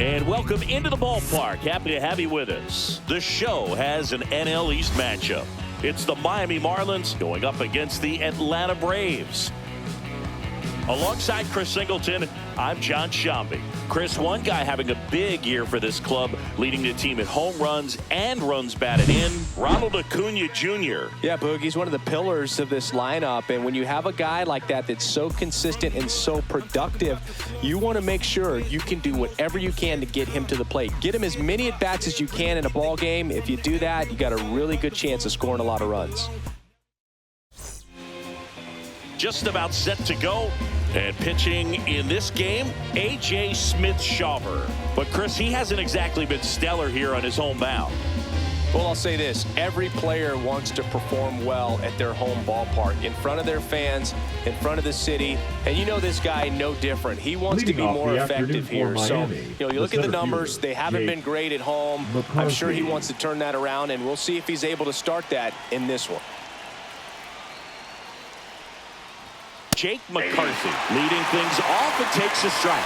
And welcome into the ballpark. Happy to have you with us. The show has an NL East matchup. It's the Miami Marlins going up against the Atlanta Braves. Alongside Chris Singleton, I'm John Shambi. Chris, one guy having a big year for this club, leading the team in home runs and runs batted in, Ronald Acuna Jr. Yeah, Boog, he's one of the pillars of this lineup, and when you have a guy like that that's so consistent and so productive, you want to make sure you can do whatever you can to get him to the plate. Get him as many at-bats as you can in a ball game. If you do that, you got a really good chance of scoring a lot of runs. Just about set to go. And pitching in this game, A.J. Smith-Shawver. But, Chris, he hasn't exactly been stellar here on his home mound. Well, I'll say this. Every player wants to perform well at their home ballpark, in front of their fans, in front of the city. And you know this guy no different. He wants to be more effective here. So, you look at the numbers. They haven't been great at home. I'm sure he wants to turn that around, and we'll see if he's able to start that in this one. Jake McCarthy leading things off and takes a strike.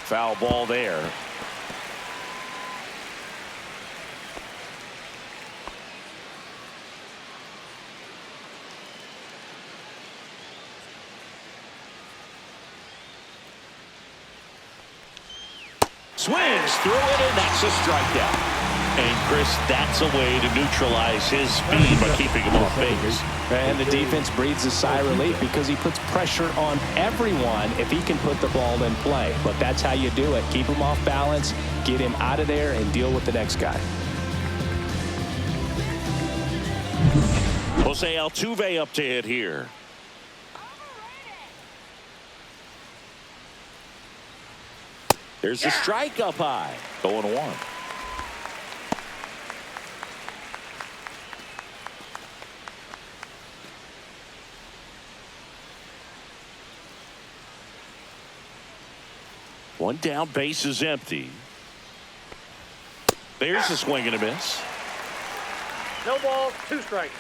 Foul ball there. Swings through it, and that's a strikeout. And, Chris, that's a way to neutralize his speed by keeping him off base. And the defense breathes a sigh of relief because he puts pressure on everyone if he can put the ball in play. But that's how you do it. Keep him off balance, get him out of there, and deal with the next guy. Jose Altuve up to hit here. There's a strike up high. 0-1. One down, base is empty. There's a swing and a miss. No ball, 2 strikes.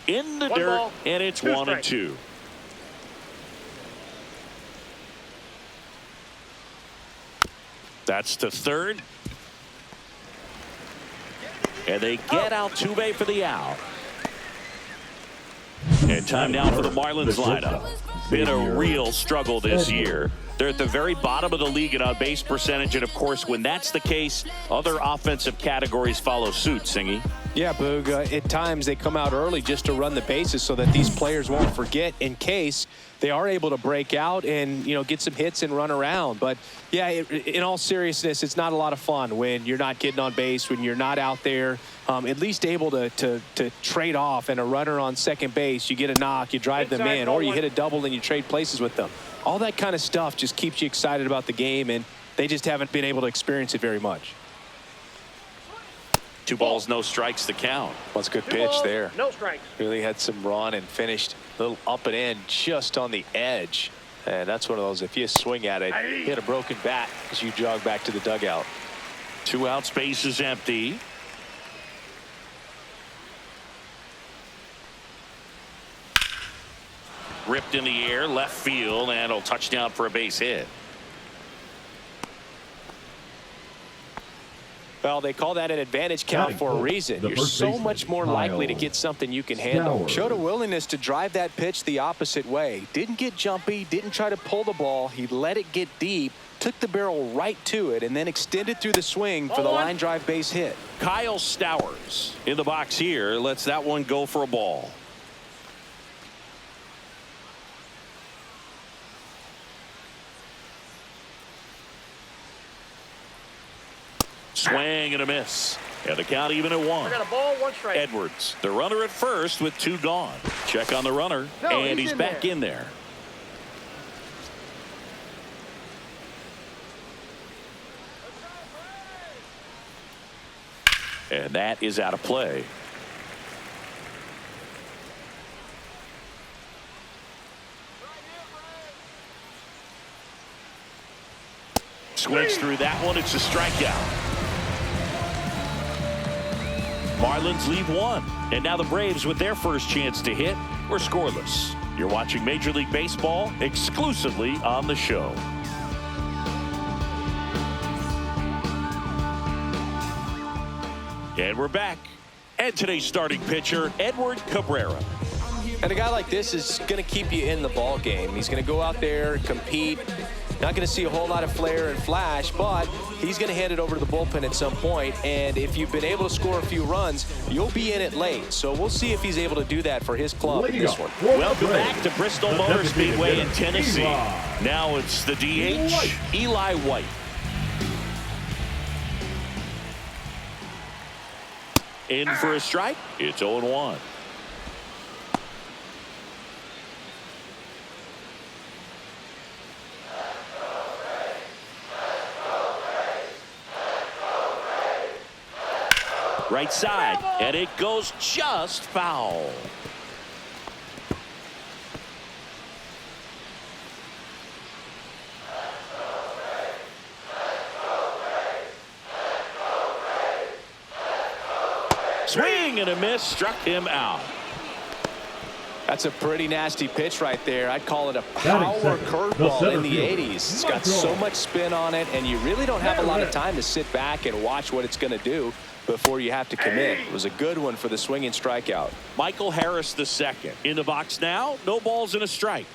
In the dirt, and it's 1-2. That's to third. And they get Altuve for the out. And time now for the Marlins lineup. Been a real struggle this year. They're at the very bottom of the league in on-base percentage, and of course, when that's the case, other offensive categories follow suit, Singy. Yeah, Boog, at times they come out early just to run the bases so that these players won't forget in case they are able to break out and, get some hits and run around. But, yeah, in all seriousness, it's not a lot of fun when you're not getting on base, when you're not out there, at least able to trade off, and a runner on second base, you get a knock, you drive them in, or you hit a double and you trade places with them. All that kind of stuff just keeps you excited about the game, and they just haven't been able to experience it very much. 2 balls, no strikes to count. Well, it's a good pitch there. No strikes. Really had some run and finished a little up and in just on the edge. And that's one of those, if you swing at it, you hit a broken bat as you jog back to the dugout. 2 outs, base is empty. Ripped in the air, left field, and a touchdown for a base hit. Well, they call that an advantage count for a reason. You're so much more likely to get something you can handle. Showed a willingness to drive that pitch the opposite way. Didn't get jumpy, didn't try to pull the ball. He let it get deep, took the barrel right to it, and then extended through the swing for the line drive base hit. Kyle Stowers in the box here lets that one go for a ball. Swing and a miss. And the count even at 1. I got a ball, 1 strike. Edwards, the runner at first with 2 gone. Check on the runner, and he's back in there. And that is out of play. swings through that one. It's a strikeout. Marlins lead one. And now the Braves, with their first chance to hit, were scoreless. You're watching Major League Baseball exclusively on the show. And we're back. And today's starting pitcher, Edward Cabrera. And a guy like this is going to keep you in the ball game. He's going to go out there, compete. Not going to see a whole lot of flair and flash, but he's going to hand it over to the bullpen at some point. And if you've been able to score a few runs, you'll be in it late. So we'll see if he's able to do that for his club in this one. Welcome back to Bristol Motor Speedway in Tennessee. Now it's the DH, Eli White. In for a strike. It's 0-1. Right side, and it goes just foul. Swing and a miss, struck him out. That's a pretty nasty pitch right there. I'd call it a power curveball in the 80s. It's got so much spin on it, and you really don't have a lot of time to sit back and watch what it's going to do before you have to commit. It was a good one for the swinging strikeout. Michael Harris the second. In the box now, no balls and a strike.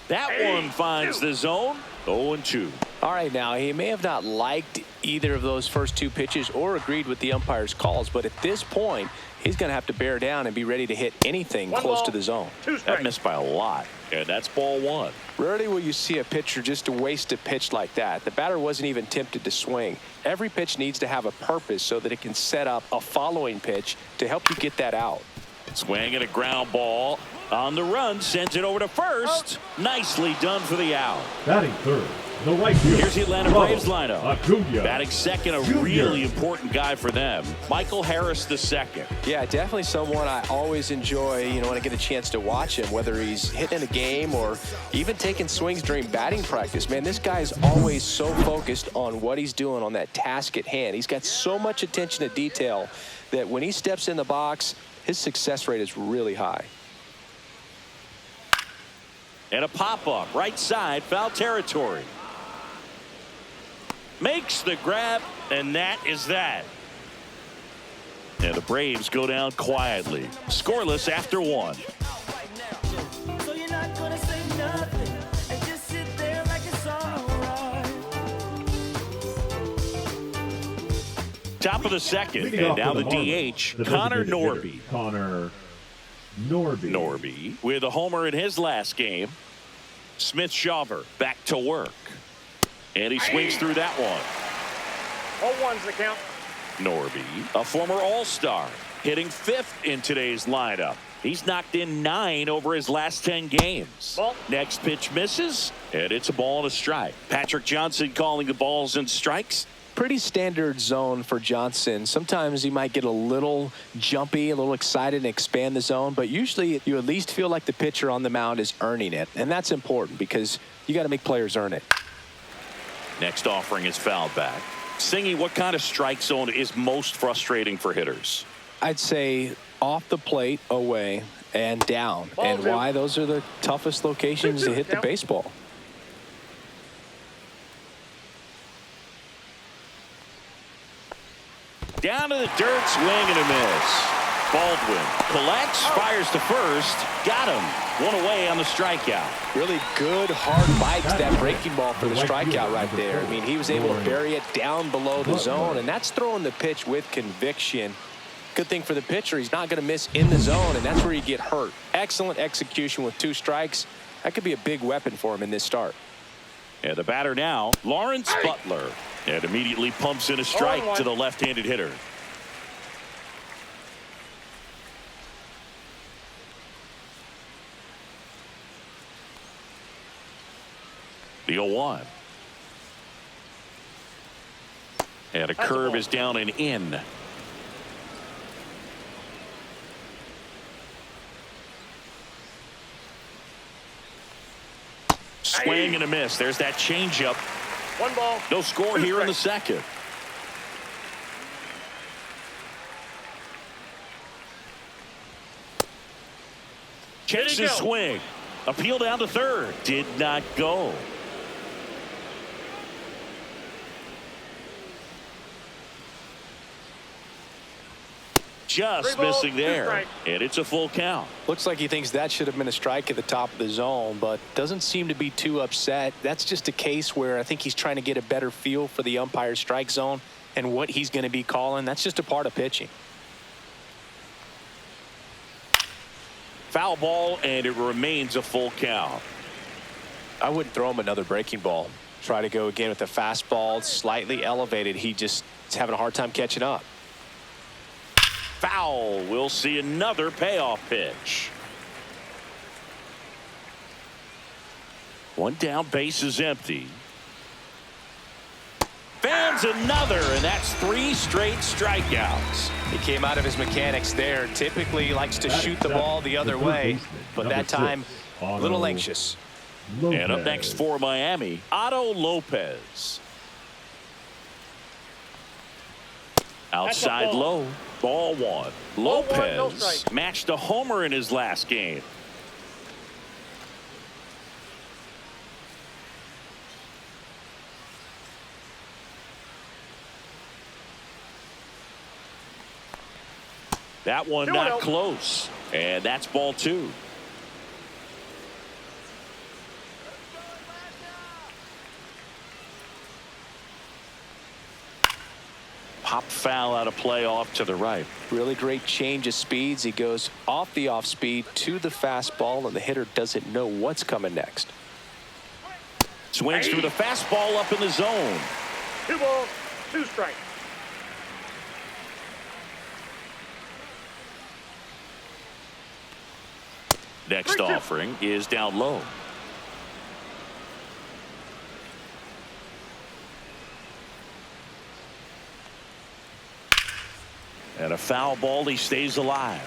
That one finds the zone. 0-2. All right, now he may have not liked either of those first two pitches or agreed with the umpire's calls, but at this point, he's going to have to bear down and be ready to hit anything close to the zone. That missed by a lot, and that's ball one. Rarely will you see a pitcher just waste a pitch like that. The batter wasn't even tempted to swing. Every pitch needs to have a purpose so that it can set up a following pitch to help you get that out. Swing and a ground ball on the run, sends it over to first. Nicely done for the out. Batting third, the right fielder. Here's the Atlanta Braves lineup. Acuna. Batting second, a really important guy for them. Michael Harris the second. Yeah, definitely someone I always enjoy, when I get a chance to watch him, whether he's hitting in a game or even taking swings during batting practice. Man, this guy is always so focused on what he's doing on that task at hand. He's got so much attention to detail that when he steps in the box, his success rate is really high. And a pop-up, right side, foul territory. Makes the grab, and that is that. And the Braves go down quietly. Scoreless after one. Top of the second, and now the DH, Connor Norby. Norby with a homer in his last game. Smith-Shawver back to work. And he swings through that one. 0-1's the count. Norby, a former All-Star, hitting fifth in today's lineup. He's knocked in 9 over his last 10 games. Ball. Next pitch misses, and it's a ball and a strike. Patrick Johnson calling the balls and strikes. Pretty standard zone for Johnson. Sometimes he might get a little jumpy, a little excited and expand the zone, but usually you at least feel like the pitcher on the mound is earning it, and that's important because you got to make players earn it. Next offering is fouled back. Singy, what kind of strike zone is most frustrating for hitters? I'd say off the plate, away, and down. And why? Those are the toughest locations to hit the baseball. Down to the dirt, swing and a miss. Baldwin collects, fires to first, got him. One away on the strikeout. Really good, hard bite to that breaking ball for the strikeout right there. I mean, he was able to bury it down below the zone, and that's throwing the pitch with conviction. Good thing for the pitcher, he's not going to miss in the zone, and that's where you get hurt. Excellent execution with 2 strikes. That could be a big weapon for him in this start. And the batter now, Lawrence Butler. And immediately pumps in a strike to the left-handed hitter. The 0-1. And a curve is down and in. Swing and a miss. There's that changeup. 1 ball. No score 2 here in the strikes. second. Checks his swing. Appeal down to third. Did not go. Just missing there. And it's a full count. Looks like he thinks that should have been a strike at the top of the zone, but doesn't seem to be too upset. That's just a case where I think he's trying to get a better feel for the umpire's strike zone and what he's going to be calling. That's just a part of pitching. Foul ball, and it remains a full count. I wouldn't throw him another breaking ball. Try to go again with the fastball, slightly elevated. He just is having a hard time catching up. Foul. We'll see another payoff pitch. One down, base is empty. Fans another, and that's 3 straight strikeouts. He came out of his mechanics there. Typically he likes to shoot the ball the other way, but that time a little anxious. And up next for Miami, Otto Lopez. Outside low, ball 1. Lopez matched a homer in his last game. That one not close, and that's ball 2. Pop foul out of play off to the right. Really great change of speeds. He goes off the off speed to the fastball, and the hitter doesn't know what's coming next. Swings through the fastball up in the zone. 2 balls, 2 strikes. Next offering is down low. And a foul ball. He stays alive.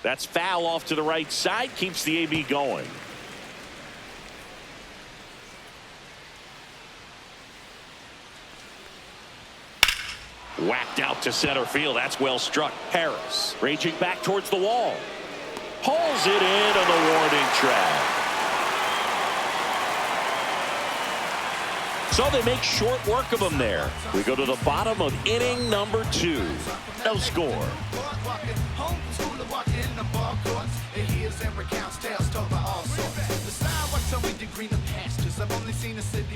That's foul off to the right side. Keeps the AB going. Whacked out to center field. That's well struck. Harris raging back towards the wall. Pulls it in on the warning track. So they make short work of him there. We go to the bottom of inning number 2. No score.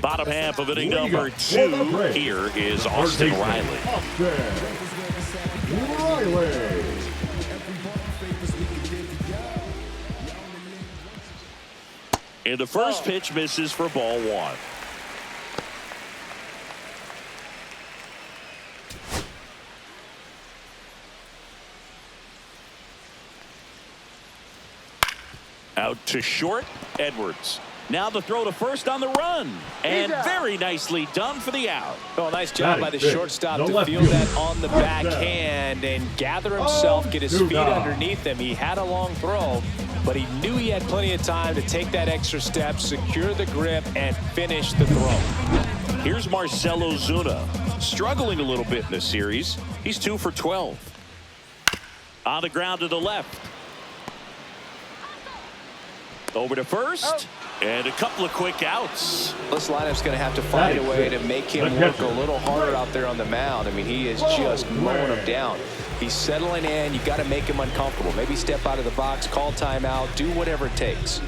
Bottom half of inning number 2. Here is Austin Riley. And the first pitch misses for ball 1. Out to short, Edwards. Now the throw to first on the run. And very nicely done for the out. Oh, nice job by the shortstop to field that on the backhand and gather himself, get his feet underneath him. He had a long throw, but he knew he had plenty of time to take that extra step, secure the grip, and finish the throw. Here's Marcell Ozuna. Struggling a little bit in this series. He's 2 for 12. On the ground to the left. Over to first. And a couple of quick outs. This lineup's going to have to find a way to make him work a little harder out there on the mound. I mean, he is just mowing him down. He's settling in. You got to make him uncomfortable. Maybe step out of the box, call timeout, do whatever it takes.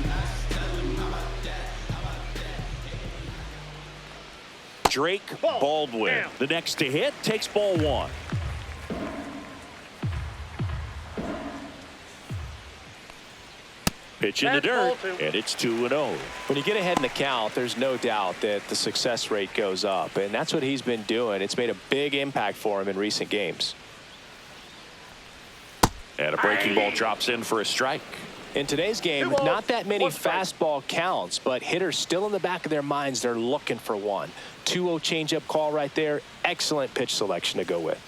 Drake Baldwin, the next to hit, takes ball 1. Pitch in the dirt, and it's 2-0. When you get ahead in the count, there's no doubt that the success rate goes up, and that's what he's been doing. It's made a big impact for him in recent games. And a breaking ball drops in for a strike. In today's game, not that many fastball counts, but hitters still in the back of their minds, they're looking for one. 2-0 changeup call right there. Excellent pitch selection to go with.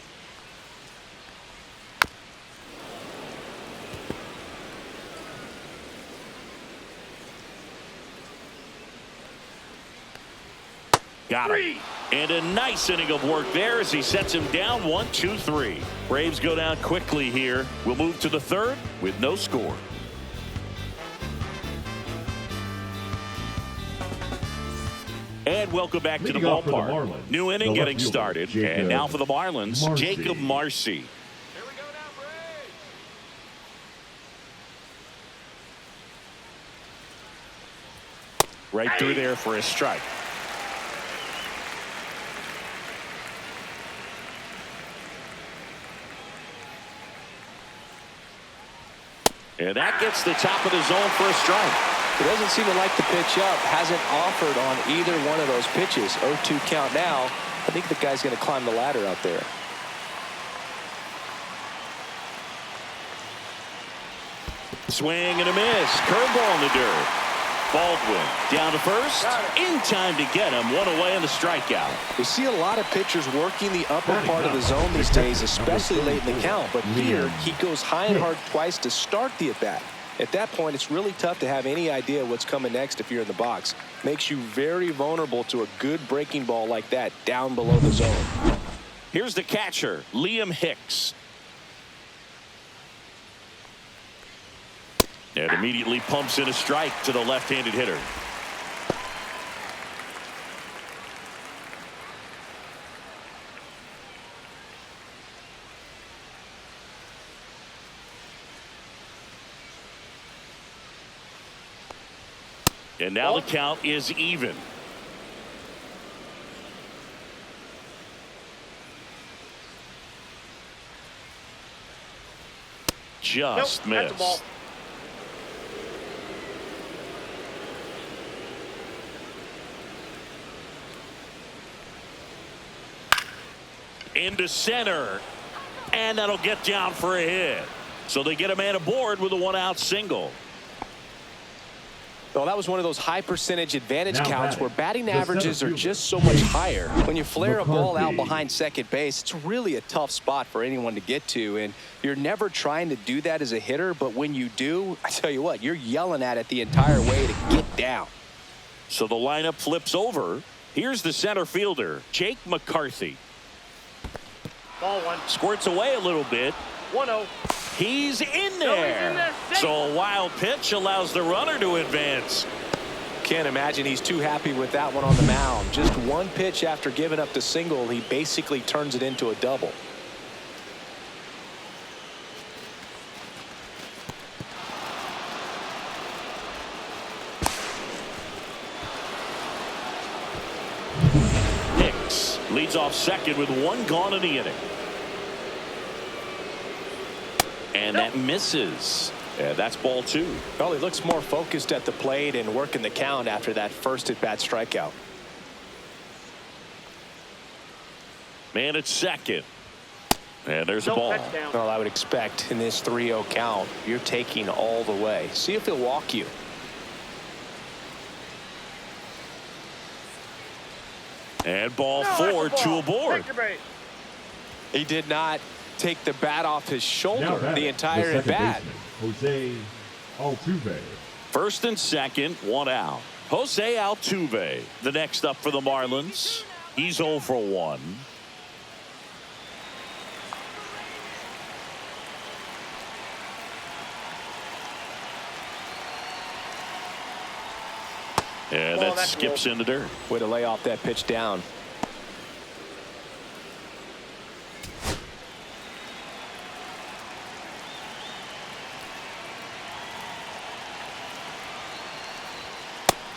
Got him. And a nice inning of work there as he sets him down 1-2-3. Braves go down quickly here. We'll move to the third with no score. And welcome back to the ballpark. New inning getting started. And now for the Marlins, Jacob Marcy. Right through there for a strike. And that gets the top of the zone for a strike. He doesn't seem to like the pitch up. Hasn't offered on either one of those pitches. 0-2 count now. I think the guy's going to climb the ladder out there. Swing and a miss. Curveball in the dirt. Baldwin down to first. In time to get him. One away in the strikeout. We see a lot of pitchers working the upper part of the zone these days, especially late in the count. But here, he goes high and hard twice to start the at-bat. At that point, it's really tough to have any idea what's coming next if you're in the box. Makes you very vulnerable to a good breaking ball like that down below the zone. Here's the catcher, Liam Hicks. And immediately pumps in a strike to the left-handed hitter. And now the count is even. Just missed. Into center, and that'll get down for a hit. So they get a man aboard with a one-out single. Well, that was one of those high percentage advantage counts where batting averages are just so much higher. When you flare a ball out behind second base, it's really a tough spot for anyone to get to, and you're never trying to do that as a hitter, but when you do, I tell you what, you're yelling at it the entire way to get down. So the lineup flips over. Here's the center fielder, Jake McCarthy. Ball one. Squirts away a little bit. 1-0. He's in there. So a wild pitch allows the runner to advance. Can't imagine he's too happy with that one on the mound. Just one pitch after giving up the single, he basically turns it into a double. Hicks leads off second with one gone in the inning. And that misses. Yeah, that's ball two. Well, he looks more focused at the plate and working the count after that first at-bat strikeout. Man at second. And there's a ball. Well, I would expect in this 3-0 count, you're taking all the way. See if he'll walk you. And ball four, two aboard. He did not take the bat off his shoulder the entire at bat. Jose Altuve. First and second, one out. Jose Altuve, the next up for the Marlins. He's 0 for 1. And that skips in the dirt. Way to lay off that pitch down.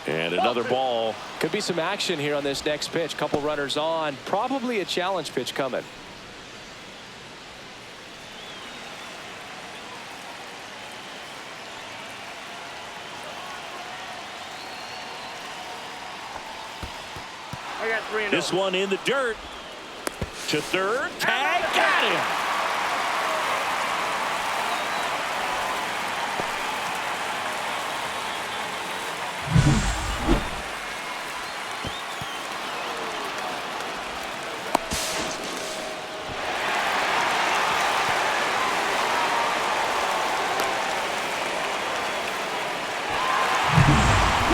And another ball. Could be some action here on this next pitch. Couple runners on. Probably a challenge pitch coming. I got 3-0. This one in the dirt. To third. Tag. Got him.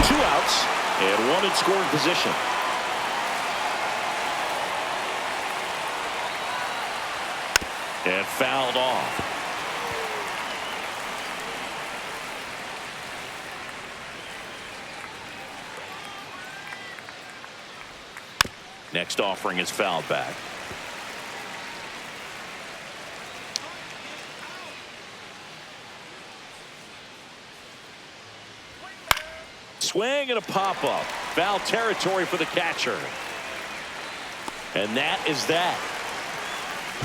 Two outs and one in scoring position. And fouled off. Next offering is fouled back. Swing and a pop-up. Foul territory for the catcher. And that is that.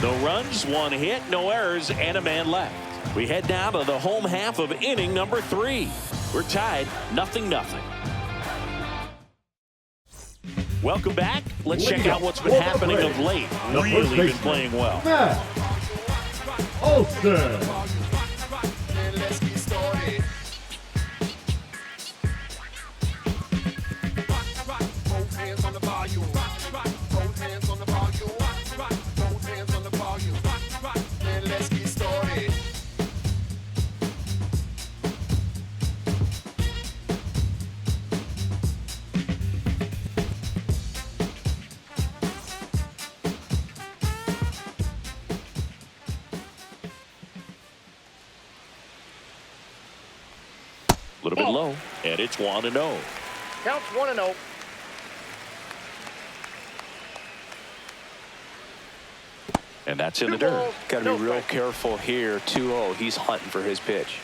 No runs, one hit, no errors, and a man left. We head down to the home half of inning number 3. We're tied 0-0. Welcome back. Let's check out what's been happening of late. Really been playing well. Matt Olson. A little bit low, and it's 1-0. Counts 1-0. And that's in the dirt. Got to be real careful here. 2-0. He's hunting for his pitch.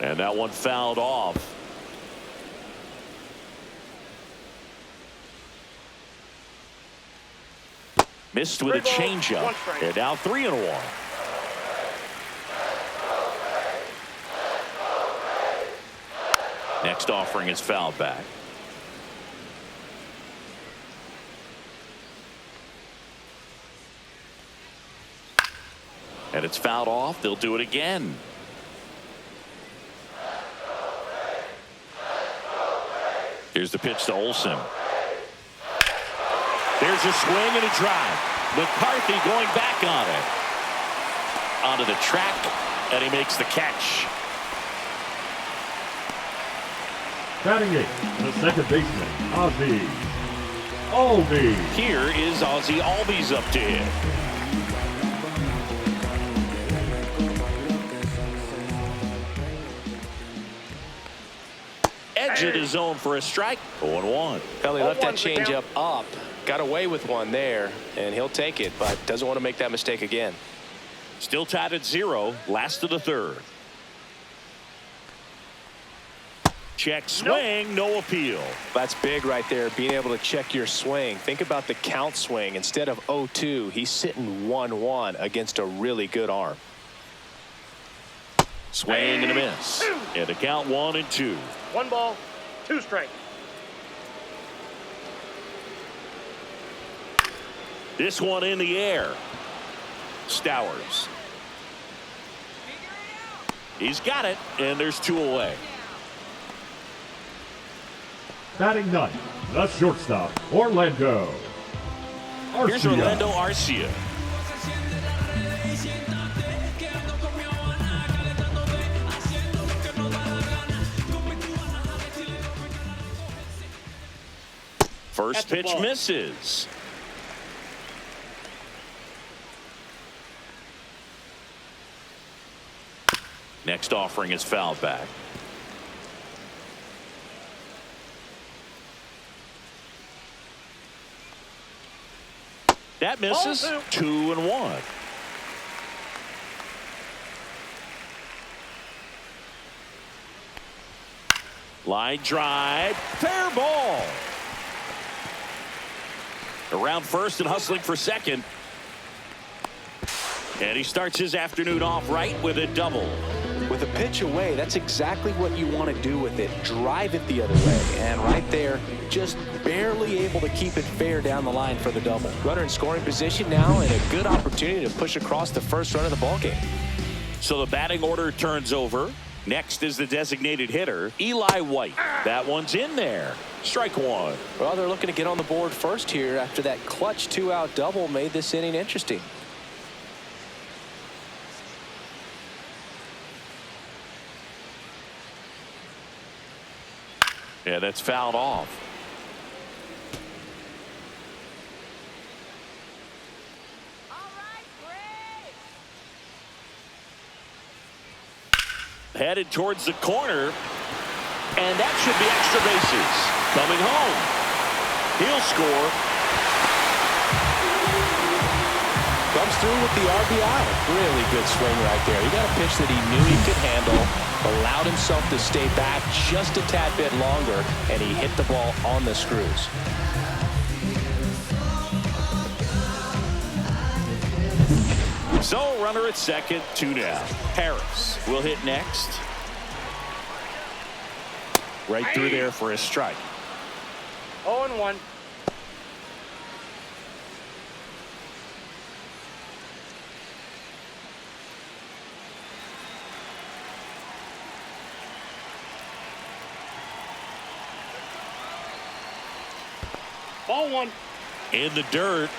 And that one fouled off. Missed with a changeup. And now 3-1. Next offering is fouled back. And it's fouled off. They'll do it again. Here's the pitch to Olson. There's a swing and a drive. McCarthy going back on it. Onto the track, and he makes the catch. Batting eighth, the second baseman, Ozzie Albies. Here is Ozzie Albies up to hit. Edge of the zone for a strike. 0-1. Well, he left that changeup up. Got away with one there, and he'll take it, but doesn't want to make that mistake again. Still tied at 0. Last of the third. Check swing, no appeal. That's big right there, being able to check your swing. Think about the count swing. Instead of 0-2, he's sitting 1-1 against a really good arm. Swing and a miss. And the count 1-2. 1 ball, 2 strikes. This one in the air. Stowers. He's got it, and there's 2 away. Batting ninth, the shortstop, Orlando Arcia. Here's Orlando Arcia. First pitch misses. Next offering is fouled back. That misses. 2-1. Line drive. Fair ball. Around first and hustling for second. And he starts his afternoon off right with a double. With a pitch away, that's exactly what you want to do with it. Drive it the other way. And right there, just barely able to keep it fair down the line for the double. Runner in scoring position now, and a good opportunity to push across the first run of the ballgame. So the batting order turns over. Next is the designated hitter, Eli White. That one's in there. Strike 1. Well, they're looking to get on the board first here after that clutch 2-out double made this inning interesting. Yeah, that's fouled off. Headed towards the corner, and that should be extra bases. Coming home, he'll score. Comes through with the RBI. Really good swing right there. He got a pitch that he knew he could handle, allowed himself to stay back just a tad bit longer, and he hit the ball on the screws. So runner at second, 2 down. Harris will hit next. Right through there for a strike. 0-1. Ball 1. In the dirt.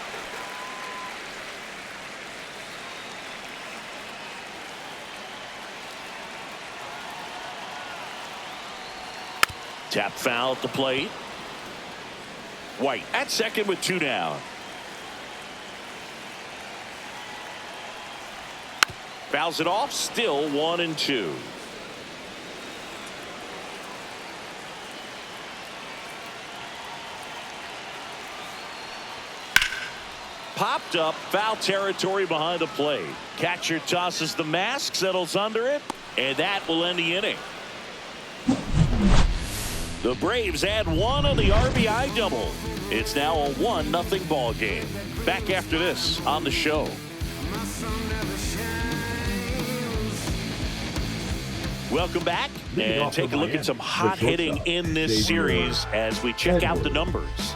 Tap foul at the plate. White at second with 2 down. Fouls it off. Still 1-2. Popped up, foul territory behind the plate. Catcher tosses the mask, settles under it, and that will end the inning. The Braves add 1 on the RBI double. It's now a 1-0 ball game. Back after this on the show. Welcome back, and take a look at some hot hitting in this series as we check out the numbers.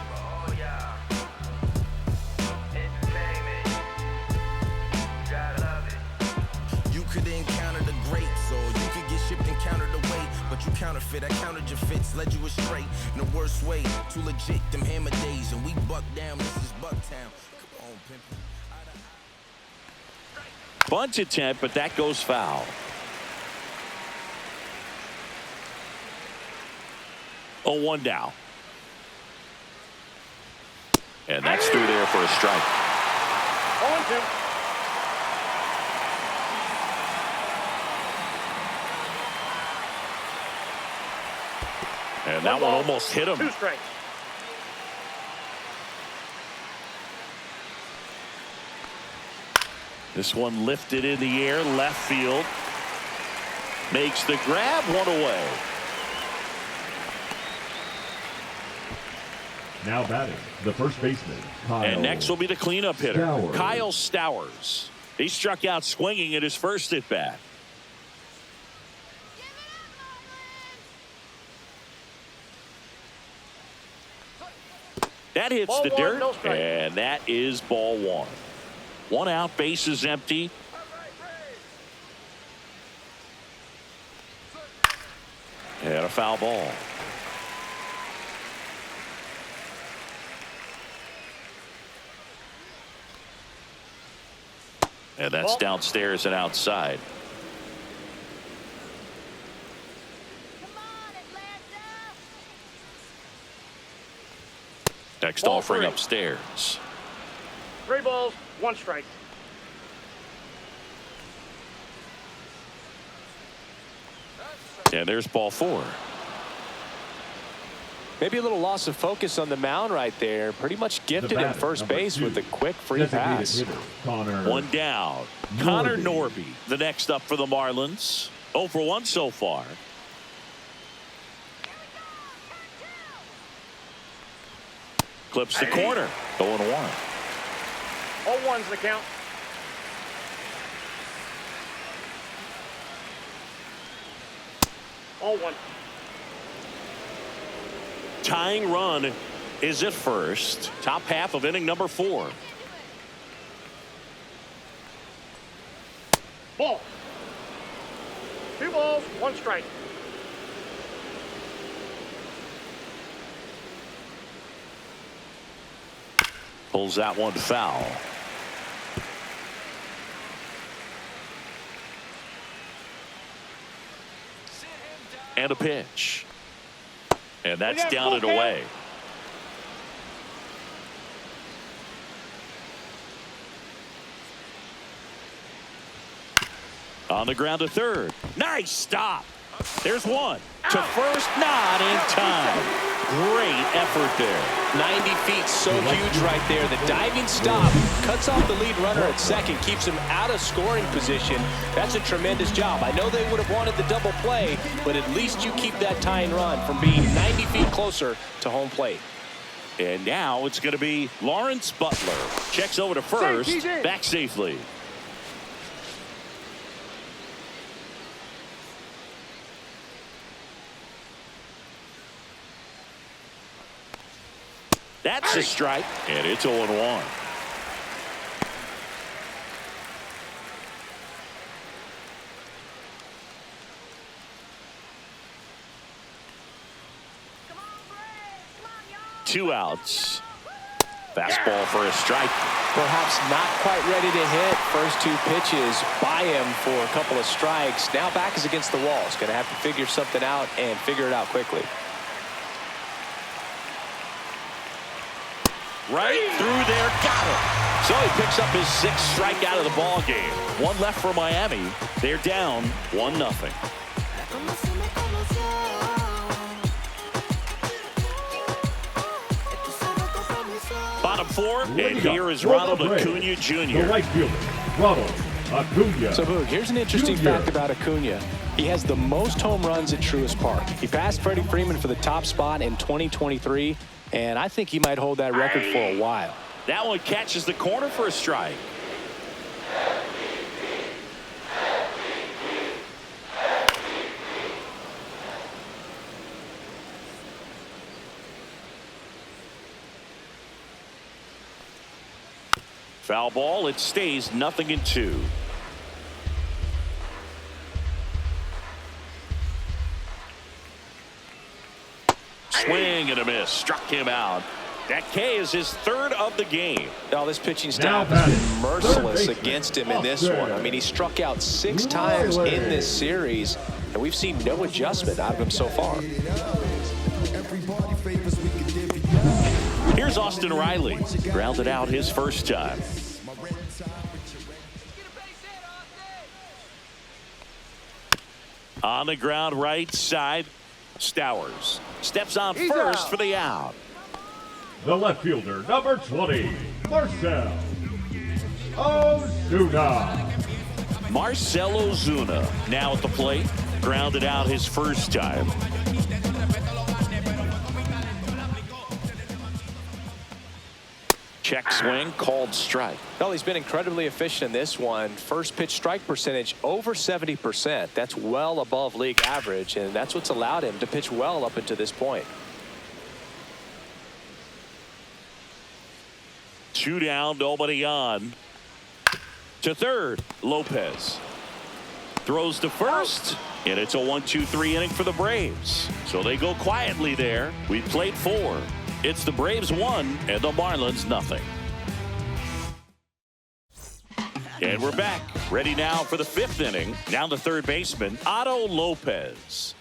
Counterfeit, I counted your fits, led you astray in the worst way. Too legit, them hammer days, and we buck down. This is Bucktown. Come on, pimp. Bunt attempt, but that goes foul. 0-1 down. And that's through there for a strike. 0-2. And that one almost hit him. 2 strikes. This one lifted in the air, left field. Makes the grab, 1 away. Now batting, the first baseman, Kyle. And next will be the cleanup hitter, Stowers. Kyle Stowers. He struck out swinging at his first at bat. That hits Ball the 1, dirt, no strike. and that is ball 1. 1 out, base is empty. And a foul ball. And that's downstairs and outside. Next Ball offering 3. upstairs. 3 balls, 1 strike. And there's ball 4. Maybe a little loss of focus on the mound right there. Pretty much gifted The in batter, first number base 2, with a quick free designated pass. hitter, Connor. 1 down. Connor Norby, the next up for the Marlins. 0 for 1 so far. Clips the corner. 0-1. 0-1's the count. All 1. Tying run is at first. Top half of inning number 4. Ball. 2 balls, 1 strike. Pulls that one foul. And a pitch. And that's down and away. On the ground to third. Nice stop. There's one. To first, not in time. Great effort there. 90 feet, so huge right there. The diving stop cuts off the lead runner at second, keeps him out of scoring position. That's a tremendous job. I know they would have wanted the double play, but at least you keep that tying run from being 90 feet closer to home plate. And now it's going to be Lawrence Butler. Checks over to first, back safely. That's a strike, and it's 0-1. Two outs. Fastball for a strike. Perhaps not quite ready to hit. First two pitches by him for a couple of strikes. Now back is against the wall. He's going to have to figure something out and figure it out quickly. Right through there, got him. So he picks up his sixth strikeout of the ball game. One left for Miami. They're down 1-0. Bottom four, and here is Ronald Acuna Jr. The right fielder, Ronald Acuna. So, Boog, here's an interesting fact about Acuna. He has the most home runs at Truist Park. He passed Freddie Freeman for the top spot in 2023. And I think he might hold that record for a while. That one catches the corner for a strike. Foul ball. It stays 0-2. Swing and a miss. Struck him out. That K is his third of the game. Now, this pitching staff has been merciless against him in this one. I mean, he struck out 6 times in this series, and we've seen no adjustment out of him so far. Here's Austin Riley. Grounded out his first time. On the ground right side. Stowers steps on first for the out. The left fielder, number 20, Marcell Ozuna. Marcell Ozuna now at the plate. Grounded out his first time. Check swing, called strike. Well, he's been incredibly efficient in this one. First pitch strike percentage over 70%. That's well above league average, and that's what's allowed him to pitch well up until this point. 2 down, nobody on. To third, Lopez. Throws to first, and it's a 1-2-3 inning for the Braves. So they go quietly there. We played 4. It's the Braves 1 and the Marlins 0. And we're back. Ready now for the 5th inning. Down to third baseman, Otto Lopez.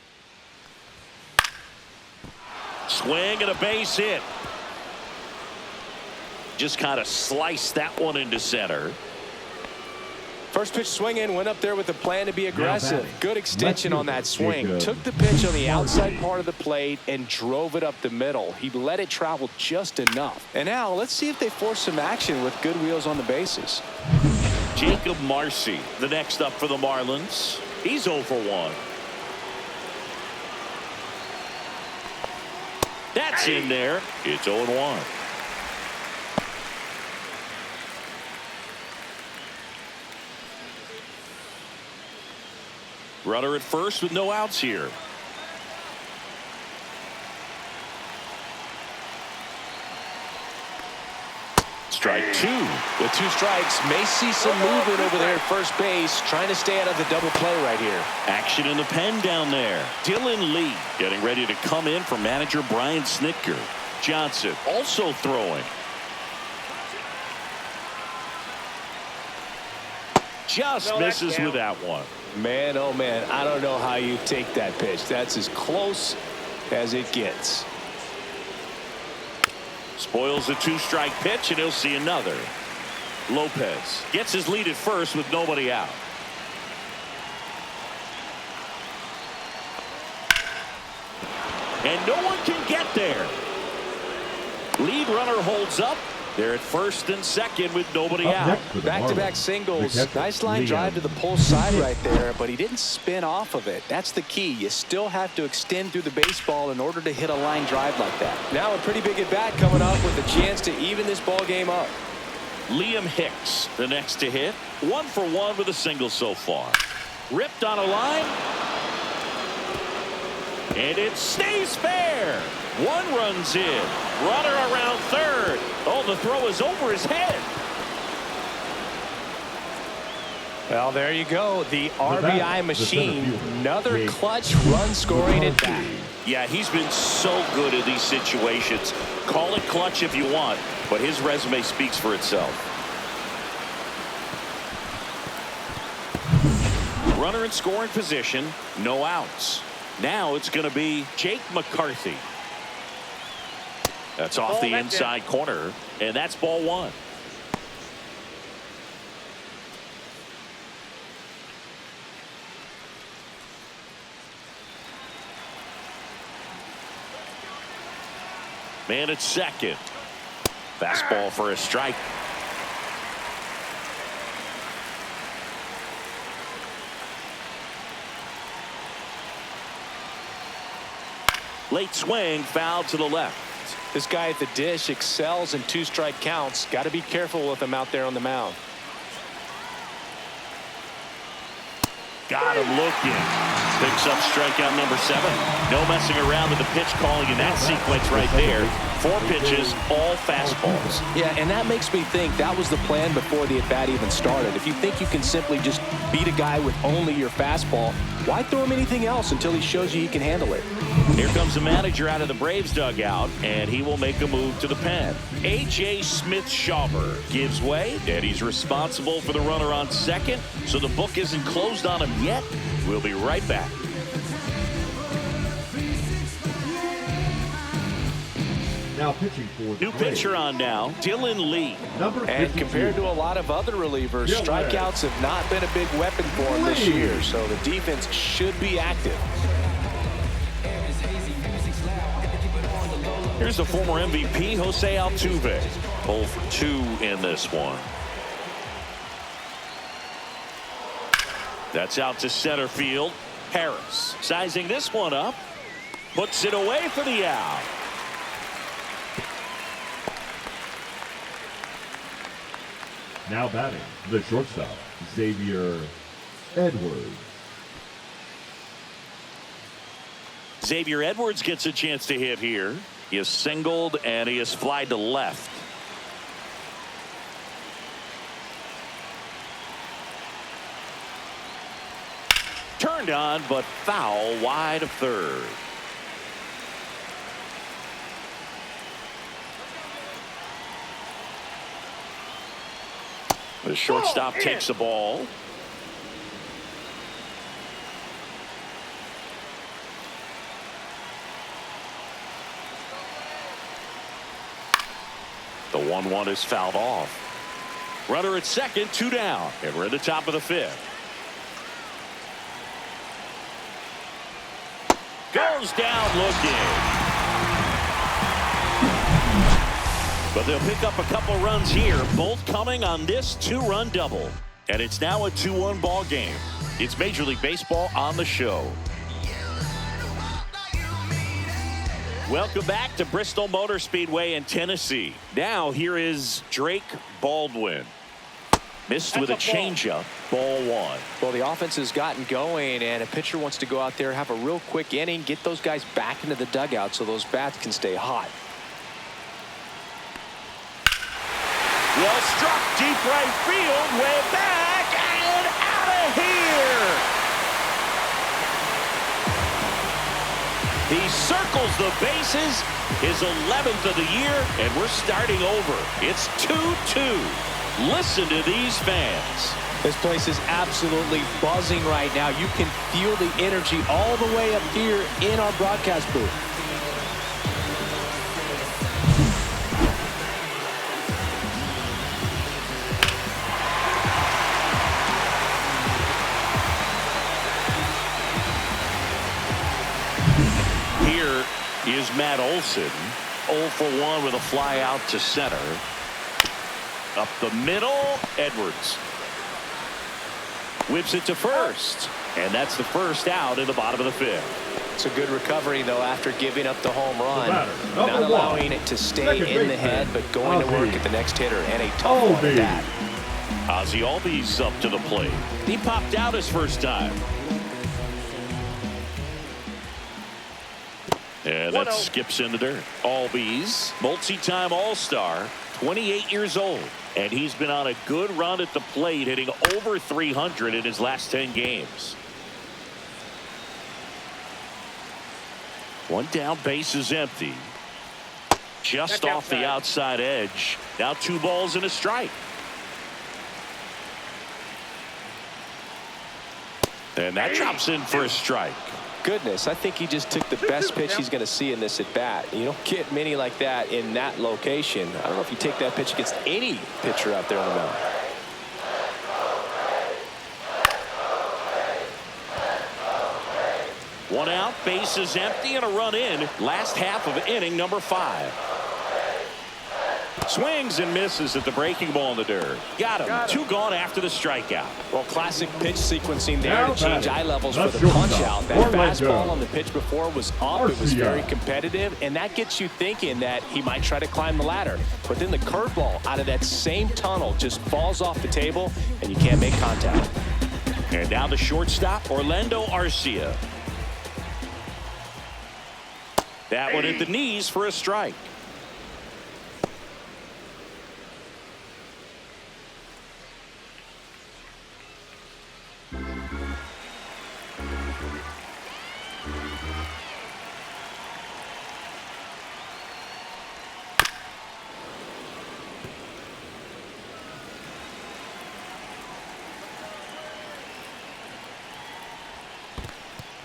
Swing and a base hit. Just kind of sliced that one into center. First pitch swinging, went up there with a plan to be aggressive. Good extension on that swing. Took the pitch on the outside part of the plate and drove it up the middle. He let it travel just enough. And now let's see if they force some action with good wheels on the bases. Jacob Marcy, the next up for the Marlins. He's 0 for 1. That's in there. It's 0-1. Runner at first with no outs here. Strike 2. With 2 strikes, may see some movement over there at first base, trying to stay out of the double play right here. Action in the pen down there. Dylan Lee getting ready to come in for manager Brian Snitker. Johnson also throwing. Just misses with that one. Man, oh man, I don't know how you take that pitch. That's as close as it gets. Spoils the 2-strike pitch, and he'll see another. Lopez gets his lead at first with nobody out. And no one can get there. Lead runner holds up. They're at first and second with nobody out. Back-to-back singles. Nice line drive to the pull side right there, but he didn't spin off of it. That's the key. You still have to extend through the baseball in order to hit a line drive like that. Now a pretty big at-bat coming up with a chance to even this ball game up. Liam Hicks, the next to hit. 1 for 1 with a single so far. Ripped on a line. And it stays fair. 1 runs in. Runner around third. Oh, the throw is over his head. Well, there you go. The RBI machine. Another clutch run scoring at bat. Yeah, he's been so good in these situations. Call it clutch if you want, but his resume speaks for itself. Runner in scoring position. No outs. Now it's going to be Jake McCarthy. That's off the inside corner, and that's ball 1. Man at second. Fastball for a strike. Late swing, foul to the left. This guy at the dish excels in 2-strike counts. Got to be careful with him out there on the mound. Got him looking. Picks up strikeout number 7. No messing around with the pitch calling in that sequence right there. 4 pitches, all fastballs. Yeah, and that makes me think that was the plan before the at-bat even started. If you think you can simply just beat a guy with only your fastball, why throw him anything else until he shows you he can handle it? Here comes the manager out of the Braves dugout, and he will make a move to the pen. A.J. Smith-Shawver gives way, and he's responsible for the runner on second, so the book isn't closed on him yet. We'll be right back. Now pitching for the New pitcher on now, Dylan Lee. And compared to a lot of other relievers, strikeouts have not been a big weapon for him this year, so the defense should be active. Here's the former MVP, Jose Altuve. 0 for 2 in this one. That's out to center field. Harris sizing this one up. Puts it away for the out. Now batting, the shortstop, Xavier Edwards. Xavier Edwards gets a chance to hit here. He is singled and he is flied to left. Turned on, but foul wide of third. The shortstop takes the ball. The 1-1 is fouled off. Runner at second, 2 down, and we're at the top of the 5th. Goes down looking. But they'll pick up a couple runs here, both coming on this 2-run double. And it's now a 2-1 ball game. It's Major League Baseball on the show. Welcome back to Bristol Motor Speedway in Tennessee. Now here is Drake Baldwin. Missed with a changeup, ball 1. Well, the offense has gotten going, and a pitcher wants to go out there, have a real quick inning, get those guys back into the dugout so those bats can stay hot. Well struck, deep right field, way back, and out of here. He circles the bases, his 11th of the year, and we're starting over. It's 2-2. Listen to these fans. This place is absolutely buzzing right now. You can feel the energy all the way up here in our broadcast booth. is Matt Olson. 0 for 1 with a fly out to center. Up the middle, Edwards whips it to first, and that's the first out in the bottom of the 5th. It's a good recovery, though, after giving up the home run. Not allowing it to stay in the head, but going to work at the next hitter, and a tough one at that. Ozzie Albies up to the plate. He popped out his first time. And that skips in the dirt. Albies, multi-time All-Star, 28 years old. And he's been on a good run at the plate, hitting over 300 in his last 10 games. One down, base is empty. Just off the outside edge. Now 2 balls and a strike. And that drops in for a strike. Goodness, I think he just took the best pitch he's going to see in this at bat. You don't get many like that in that location. I don't know if you take that pitch against any pitcher out there on the mound. One out, base is empty, and a run in. Last half of inning number 5. Swings and misses at the breaking ball in the dirt. Got him. 2 gone after the strikeout. Well, classic pitch sequencing there to change eye levels for the punch out. That fastball on the pitch before was up. It was very competitive, and that gets you thinking that he might try to climb the ladder. But then the curveball out of that same tunnel just falls off the table, and you can't make contact. And now the shortstop, Orlando Arcia. That one at the knees for a strike.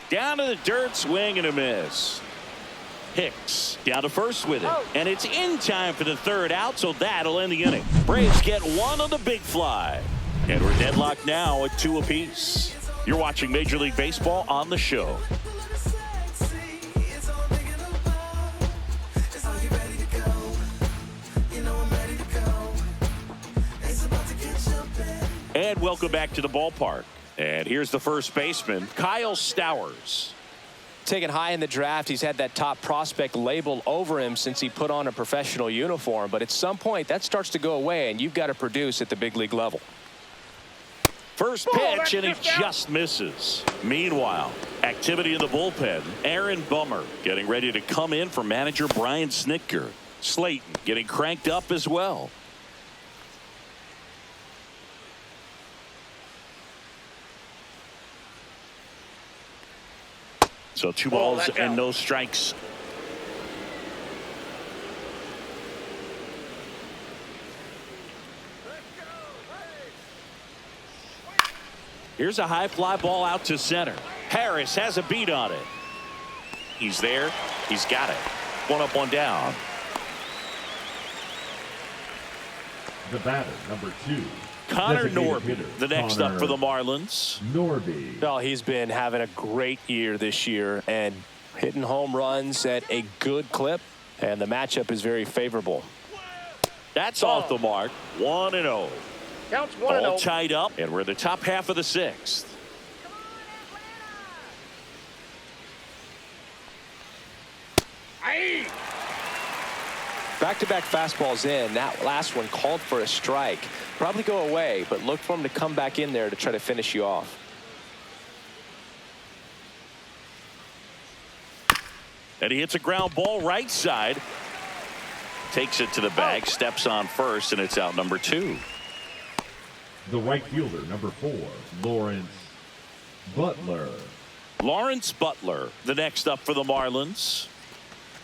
Down to the dirt, swing and a miss. Hicks down to first with it, and it's in time for the 3rd out, so that'll end the inning. Braves get 1 on the big fly, and we're deadlocked now at 2 apiece. You're watching Major League Baseball on the show. And welcome back to the ballpark. And here's the first baseman, Kyle Stowers. Taken high in the draft, he's had that top prospect label over him since he put on a professional uniform. But at some point, that starts to go away, and you've got to produce at the big league level. First pitch, and he just misses. Meanwhile, activity in the bullpen. Aaron Bummer getting ready to come in for manager Brian Snitker. Slayton getting cranked up as well. So 2 balls and no strikes. Here's a high fly ball out to center. Harris has a beat on it. He's there. He's got it. 1 up, 1 down. The batter, number 2. Connor Norby, the next up for the Marlins. Norby. Well, he's been having a great year this year and hitting home runs at a good clip, and the matchup is very favorable. That's off the mark. 1-0. Counts 1-0. All tied up, and we're in the top half of the 6th. Back-to-back fastballs in. That last one called for a strike. Probably go away, but look for him to come back in there to try to finish you off. And he hits a ground ball right side. Takes it to the bag, steps on first, and it's out number 2. The right fielder, number 4, Lawrence Butler. Lawrence Butler, the next up for the Marlins.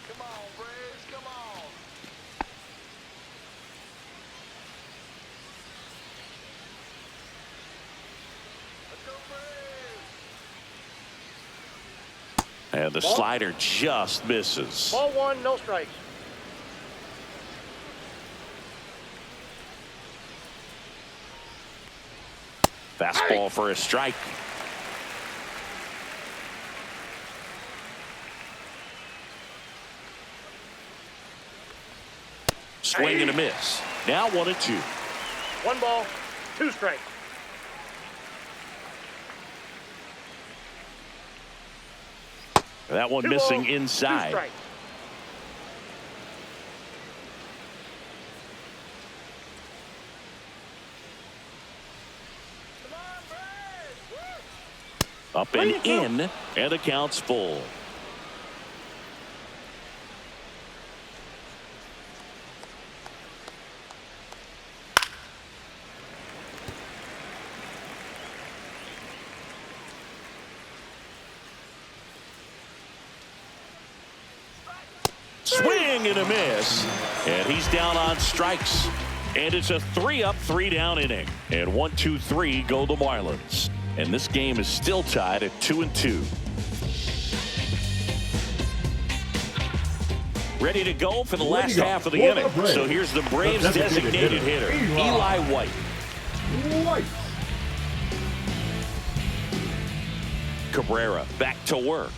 Come on, Braves, come on. Let's go, Braves. And the slider just misses. Ball 1, no strikes. Fastball for a strike. Swing and a miss. Now 1-2. 1 ball, 2 strikes. That one 2 missing balls, 2 inside. strikes. Up and in, and the count's full. Swing and a miss, and he's down on strikes. And it's a 3-up, 3-down inning. And 1-2-3 go the Marlins. And this game is still tied at 2-2. Ready to go for the last half of the inning. So here's the Braves' designated hitter, Eli White. Cabrera back to work.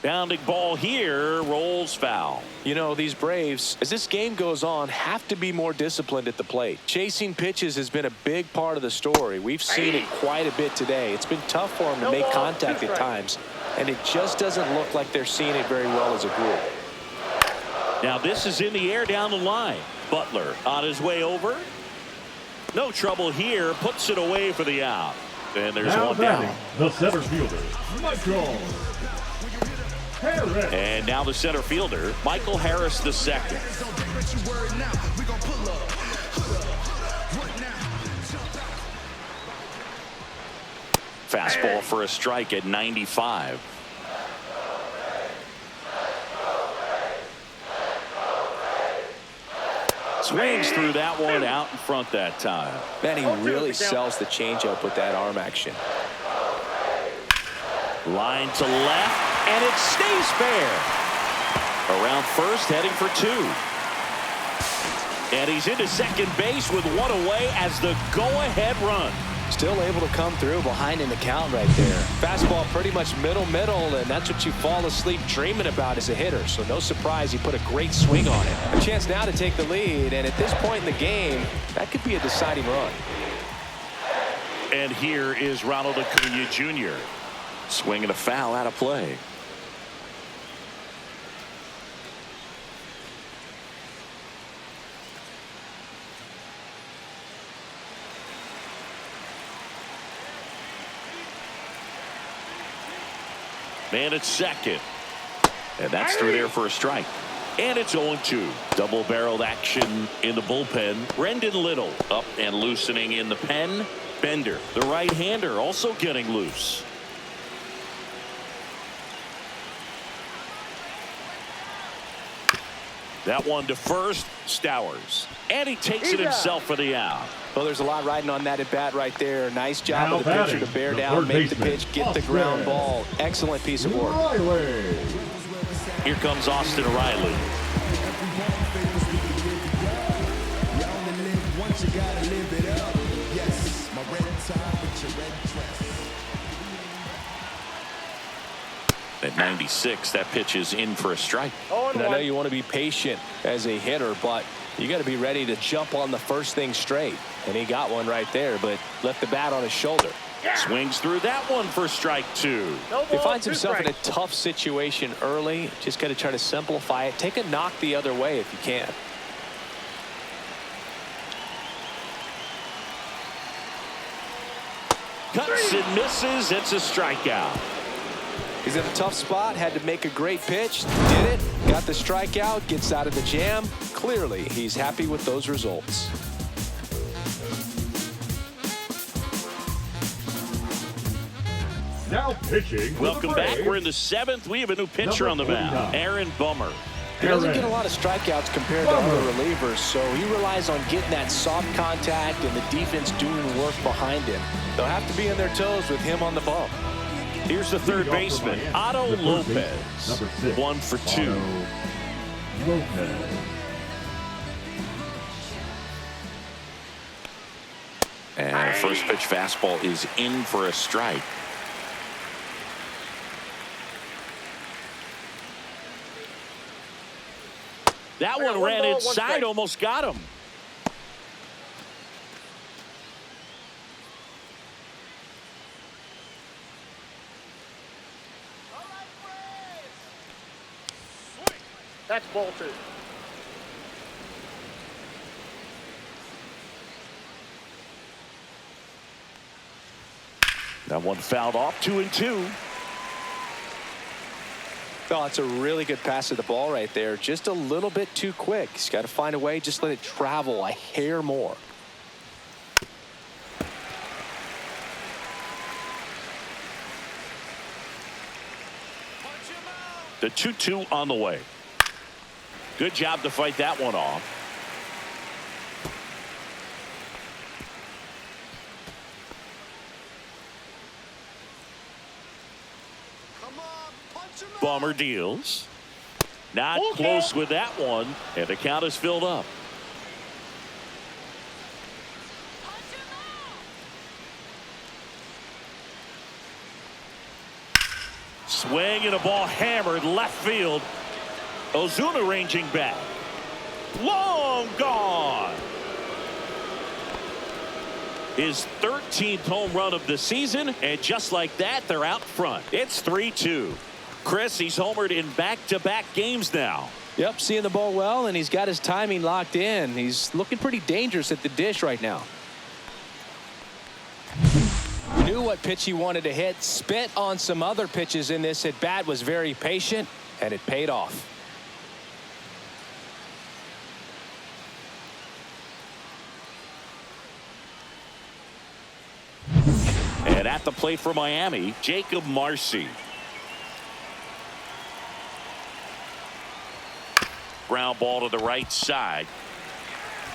Bounding ball here, rolls foul. You know, these Braves, as this game goes on, have to be more disciplined at the plate. Chasing pitches has been a big part of the story. We've seen it quite a bit today. It's been tough for them to make contact at times, and it just doesn't look like they're seeing it very well as a group. Now this is in the air down the line. Butler on his way over. No trouble here, puts it away for the out. And there's Now one down. The center fielder, Michael. And now the center fielder, Michael Harris the second. Fastball for a strike at 95. Swings through that one out in front that time. Man, he really sells the changeup with that arm action. Line to left, and it stays fair. Around first, heading for 2. And he's into second base with 1 away as the go-ahead run. Still able to come through behind in the count right there. Fastball pretty much middle, and that's what you fall asleep dreaming about as a hitter. So no surprise he put a great swing on it. A chance now to take the lead, and at this point in the game, that could be a deciding run. And here is Ronald Acuna Jr. Swinging a foul out of play. Man at second. And that's through there for a strike. And it's 0-2. Double-barreled action in the bullpen. Brendan Little up and loosening in the pen. Bender, the right-hander, also getting loose. That one to first, Stowers. And he takes it himself for the out. Well, there's a lot riding on that at bat right there. Nice job of the pitcher to bear down, make the pitch, get the ground ball. Excellent piece of work. Here comes Austin Riley. At 96, that pitch is in for a strike. And I know you want to be patient as a hitter, but you got to be ready to jump on the first thing straight. And he got one right there, but left the bat on his shoulder. Swings through that one for strike 2. He finds himself in a tough situation early. Just got to try to simplify it. Take a knock the other way if you can. Cuts and misses. It's a strikeout. He's in a tough spot, had to make a great pitch, did it, got the strikeout, gets out of the jam. Clearly, he's happy with those results. Now pitching. Welcome back. We're in the 7th. We have a new pitcher on the mound, Aaron Bummer. He doesn't get a lot of strikeouts compared to other relievers, so he relies on getting that soft contact and the defense doing work behind him. They'll have to be on their toes with him on the bump. Here's the third baseman, Otto Lopez. 1 for 2. Lopez. And a first pitch fastball is in for a strike. That I got one one ran ball, one inside, strike. almost got him. That's ball 2. That one fouled off, 2-2. Oh, it's a really good pass of the ball right there. Just a little bit too quick. He's got to find a way. Just let it travel a hair more. The 2-2 on the way. Good job to fight that one off. Bummer deals. Not close with that one, and the count is filled up. Swing and a ball hammered left field. Ozuna ranging back. Long gone. His 13th home run of the season, and just like that, they're out front. It's 3-2. Chris, he's homered in back-to-back games now. Yep, seeing the ball well, and he's got his timing locked in. He's looking pretty dangerous at the dish right now. Knew what pitch he wanted to hit. Spit on some other pitches in this at bat. Was very patient, and it paid off. And at the plate for Miami, Jacob Marcy. Ground ball to the right side.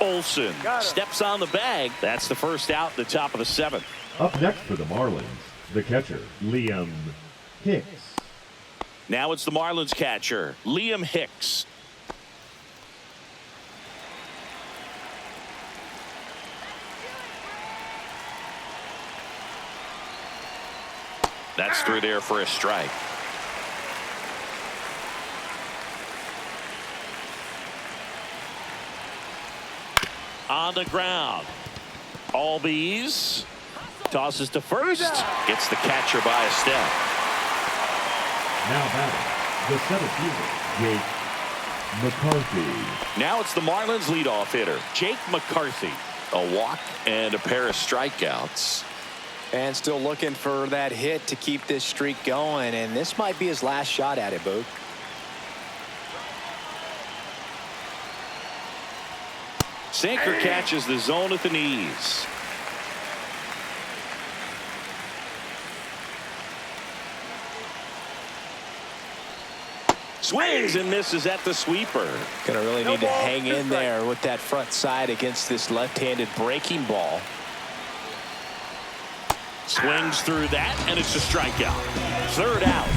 Olsen steps on the bag. That's the first out, the top of the 7th. Up next for the Marlins, the catcher, Liam Hicks. Now it's the Marlins catcher, Liam Hicks. That's through there for a strike. On the ground. Albies tosses to first. Gets the catcher by a step. Now batting, the center fielder, Jake McCarthy. Now it's the Marlins leadoff hitter, Jake McCarthy. A walk and a pair of strikeouts. And still looking for that hit to keep this streak going. And this might be his last shot at it, Boog. Sinker catches the zone at the knees. Swings and misses at the sweeper. Gonna really need to hang in there with that front side against this left-handed breaking ball. Swings through that, and it's a strikeout. Third out.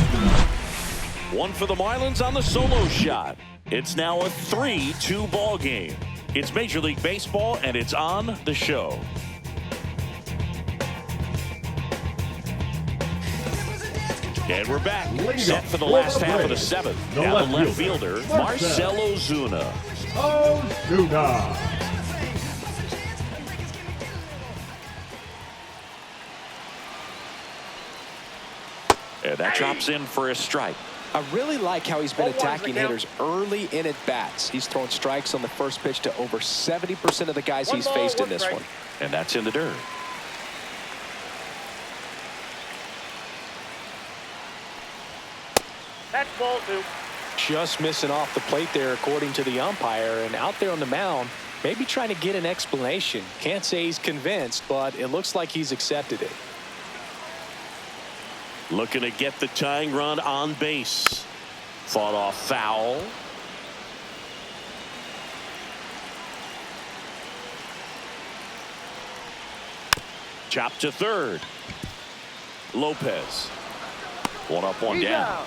One for the Marlins on the solo shot. It's now a 3-2 ball game. It's Major League Baseball, and it's on the show. And we're back. Set for the last half of the 7th. Now the left fielder, Marcell Ozuna. Ozuna. And that drops in for a strike. I really like how he's been attacking hitters early in at bats. He's thrown strikes on the first pitch to over 70% of the guys he's faced in this one. And that's in the dirt. That's ball 2. Just missing off the plate there, according to the umpire. And out there on the mound, maybe trying to get an explanation. Can't say he's convinced, but it looks like he's accepted it. Looking to get the tying run on base. Fought off foul. Chop to third. Lopez. One up, one down.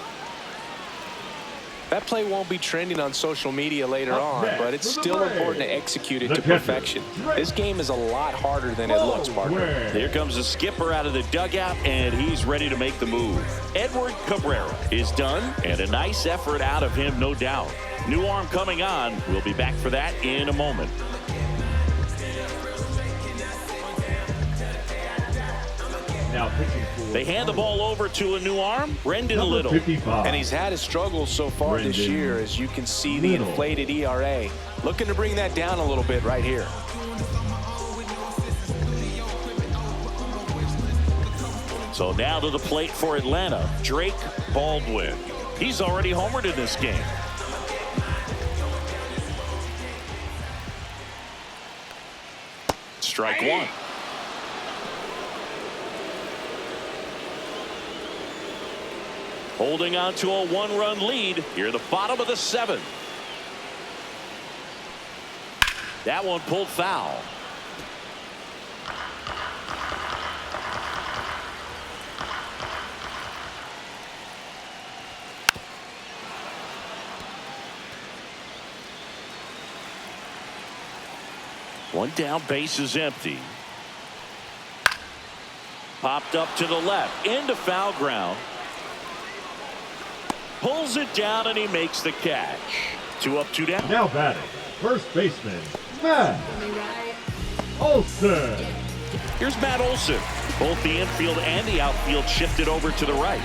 That play won't be trending on social media later on, but it's still important to execute it to perfection. This game is a lot harder than it looks, partner. Here comes the skipper out of the dugout, and he's ready to make the move. Edward Cabrera is done, and a nice effort out of him, no doubt. New arm coming on. We'll be back for that in a moment. Now pitching for They hand the ball over to a new arm, Brendan number Little. 55. And he's had his struggles so far this Brendan year, as you can see the Little. inflated ERA. Looking to bring that down a little bit right here. So now to the plate for Atlanta, Drake Baldwin. He's already homered in this game. Strike one. Holding on to a one-run lead here, the bottom of the seventh. That one pulled foul. One down, base is empty. Popped up to the left, into foul ground. Pulls it down, and he makes the catch. 2 up, 2 down. Now batting, first baseman, Matt Olson. Here's Matt Olson. Both the infield and the outfield shifted over to the right.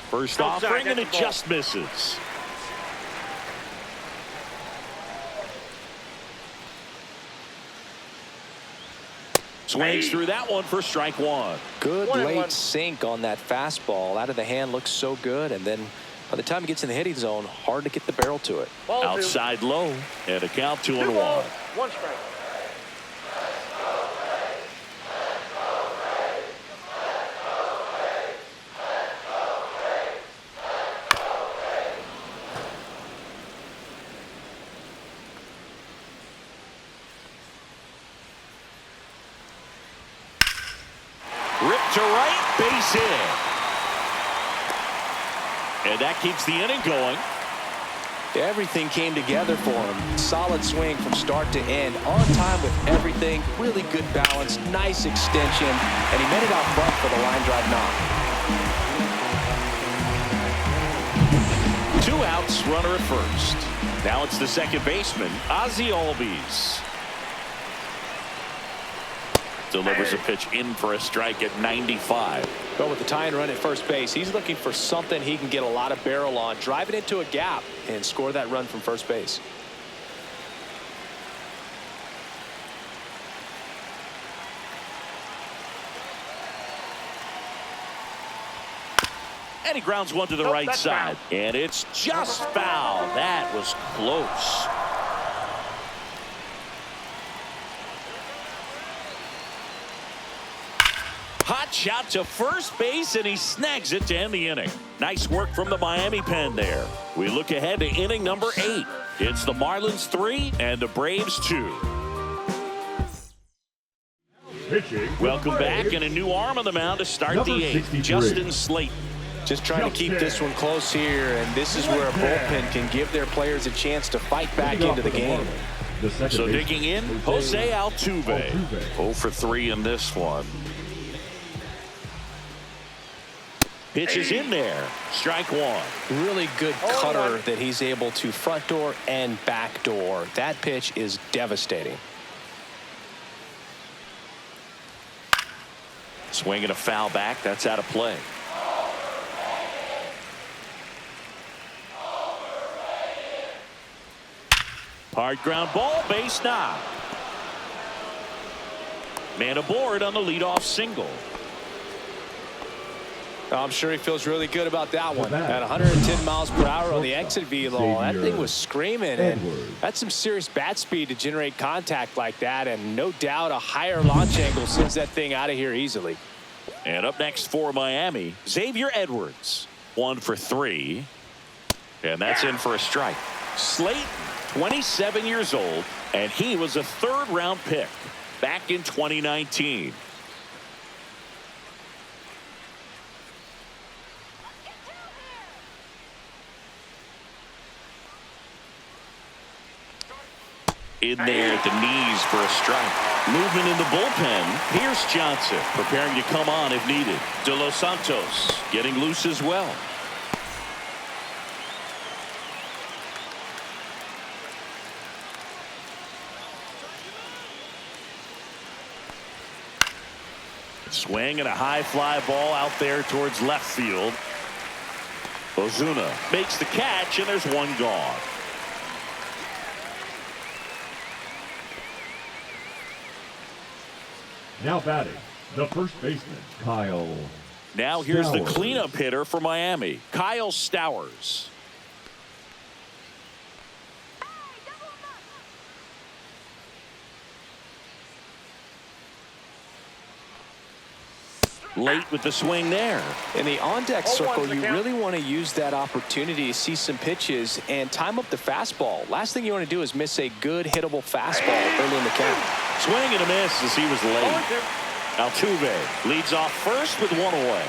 First offering, and it just misses. Swings through that one for strike one. Good 1-1. late sink on that fastball. Out of the hand looks so good, and then by the time it gets in the hitting zone, hard to get the barrel to it. Ball 2. Outside low, and a count 2 2-1. balls, 1 strike. Ripped to right, base hit. And that keeps the inning going. Everything came together for him. Solid swing from start to end. On time with everything. Really good balance. Nice extension. And he made it out front for the line drive knock. 2 outs, runner at first. Now it's the second baseman, Ozzie Albies. Delivers a pitch in for a strike at 95. But with the tying run at first base, he's looking for something he can get a lot of barrel on, drive it into a gap, and score that run from first base. And he grounds one to the right side. And it's just foul. That was close. Hot shot to first base, and he snags it to end the inning. Nice work from the Miami pen there. We look ahead to inning number 8. It's the Marlins 3 and the Braves 2. Pitching. Welcome back, and a new arm on the mound to start Number the 8th. 63. Justin Slayton. Just trying to keep this one close here, and this is where a bullpen can give their players a chance to fight back into the game. So digging in, Jose Altuve. 0 for 3 in this one. Pitch is in there. Strike one. Really good cutter that he's able to front door and back door. That pitch is devastating. Swinging a foul back. That's out of play. Hard ground ball, base knock. Man aboard on the leadoff single. I'm sure he feels really good about that one. At 110 miles per hour on the exit velo, that thing was screaming, and that's some serious bat speed to generate contact like that, and no doubt a higher launch angle sends that thing out of here easily. And up next for Miami, Xavier Edwards. 1 for 3. And that's in for a strike. Slayton, 27 years old, and he was a 3rd-round pick back in 2019. In there at the knees for a strike. Movement in the bullpen. Pierce Johnson preparing to come on if needed. De Los Santos getting loose as well. Swing and a high fly ball out there towards left field. Ozuna makes the catch, and there's one gone. Now batting, the first baseman, Kyle. Now here's the Stowers. cleanup hitter for Miami, Kyle Stowers. Late with the swing there. In the on-deck 0-1 circle, the you count. really want to use that opportunity to see some pitches and time up the fastball. Last thing you want to do is miss a good hittable fastball early in the count. Swing and a miss as he was late. 0-2. Altuve leads off first with one away.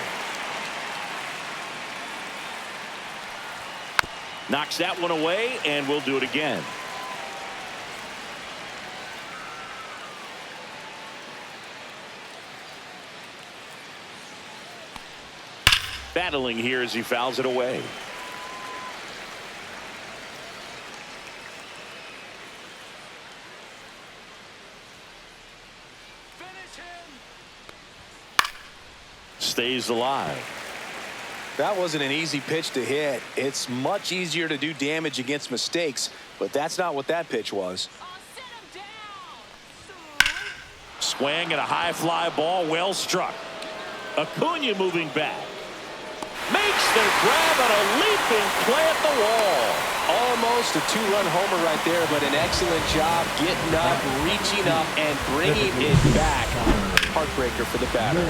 Knocks that one away, and we'll do it again. Battling here as he fouls it away. Stays alive. That wasn't an easy pitch to hit. It's much easier to do damage against mistakes, but that's not what that pitch was. Swing and a high fly ball, well struck. Acuna moving back. Makes the grab and a leaping play at the wall. Almost a two-run homer right there, but an excellent job getting up, reaching up, and bringing it back. Heartbreaker for the batter.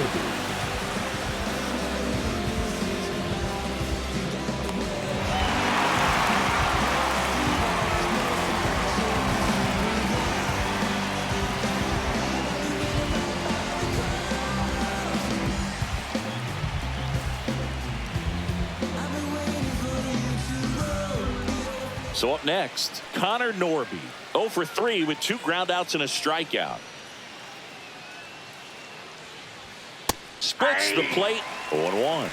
So up next, Connor Norby, 0 for 3 with 2 groundouts and a strikeout. Splits the plate, 0-1.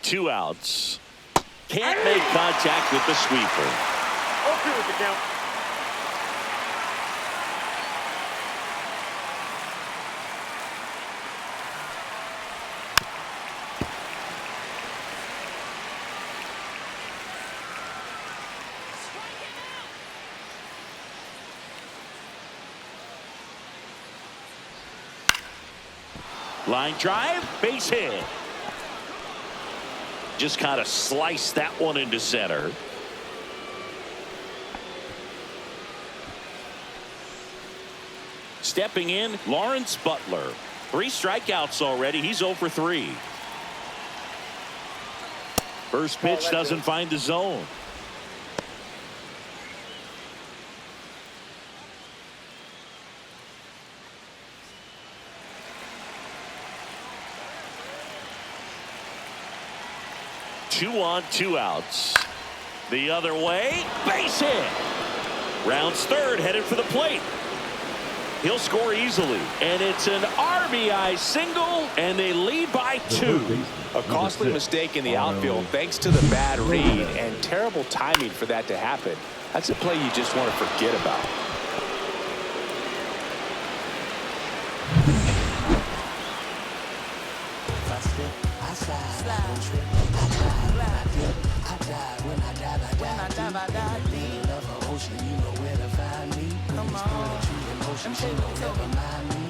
Two outs. Can't make contact with the sweeper. 0-2 with the count. Line drive, base hit. Just kind of sliced that one into center. Stepping in, Lawrence Butler. 3 strikeouts already. He's 0 for 3. First pitch doesn't find the zone. Two on, 2 outs. The other way, base hit. Rounds third, headed for the plate. He'll score easily, and it's an RBI single, and they lead by 2. A costly mistake in the outfield thanks to the bad read and terrible timing for that to happen. That's a play you just want to forget about.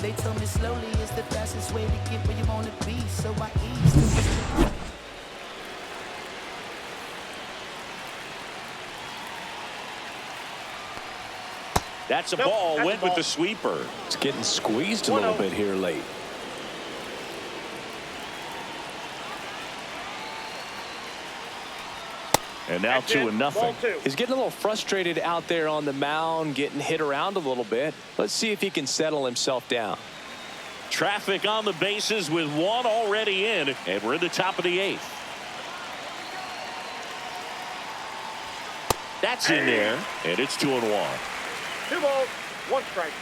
They told me slowly is the fastest way to get where you want to be, so I eased. That's a ball, that's went a ball. with the sweeper. It's getting squeezed a little bit here late. And now 2-0. Ball 2. He's getting a little frustrated out there on the mound, getting hit around a little bit. Let's see if he can settle himself down. Traffic on the bases with one already in, and we're in the top of the 8th. That's in there, and it's 2-1. 2 balls, 1 strike.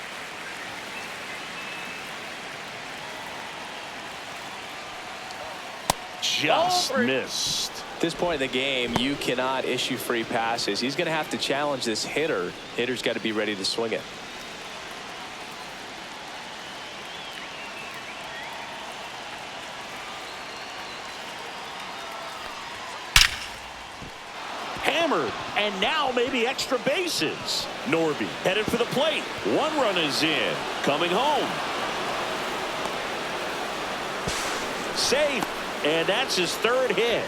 Just Ball 3. missed. At this point in the game, you cannot issue free passes. He's going to have to challenge this hitter. Hitter's got to be ready to swing it. Hammered, and now maybe extra bases. Norby headed for the plate. 1 run is in. Coming home. Safe, and that's his 3rd hit.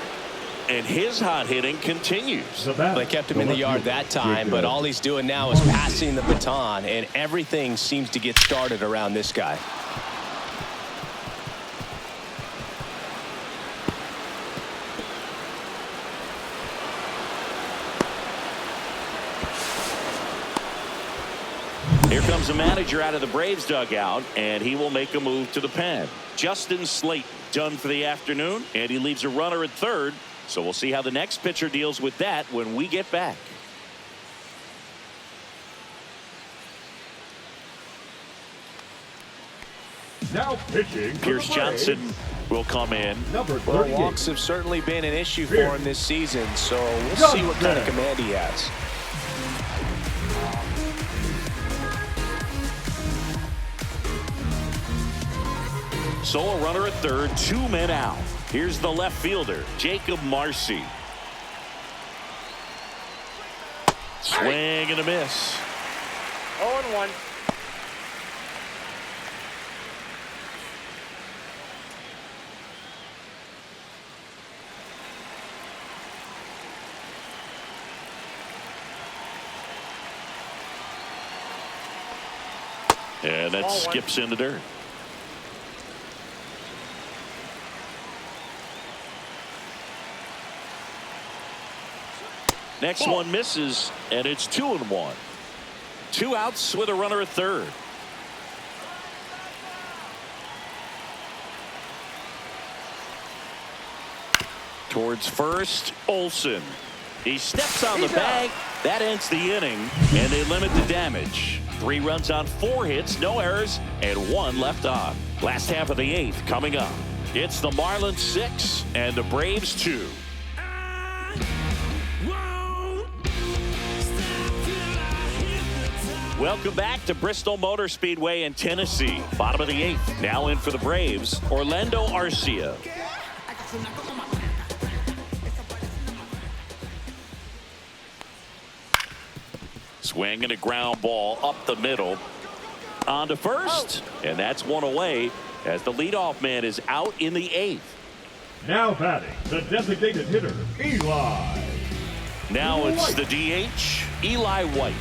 And his hot hitting continues. They kept him in the yard that time, but all he's doing now is passing the baton, and everything seems to get started around this guy. Here comes the manager out of the Braves dugout, and he will make a move to the pen. Justin Slayton done for the afternoon, and he leaves a runner at 3rd. So we'll see how the next pitcher deals with that when we get back. Now pitching. Pierce Johnson will come in. Number Well, 38. walks have certainly been an issue for him this season, so we'll see what kind of command he has. So a runner at 3rd, 2 men out. Here's the left fielder, Jacob Marcy. Swing and a miss. 0-1. And that skips into dirt. Next one misses, and it's 2-1. 2 outs with a runner at 3rd. Towards first, Olsen. He steps on the bag. That ends the inning, and they limit the damage. 3 runs on 4 hits, no errors, and 1 left on. Last half of the 8th coming up. It's the Marlins 6 and the Braves 2. Welcome back to Bristol Motor Speedway in Tennessee. Bottom of the 8th. Now in for the Braves, Orlando Arcia. Swing and a ground ball up the middle. On to first. And that's 1 away as the leadoff man is out in the 8th. Now batting, the designated hitter, Eli. Now it's the DH, Eli White.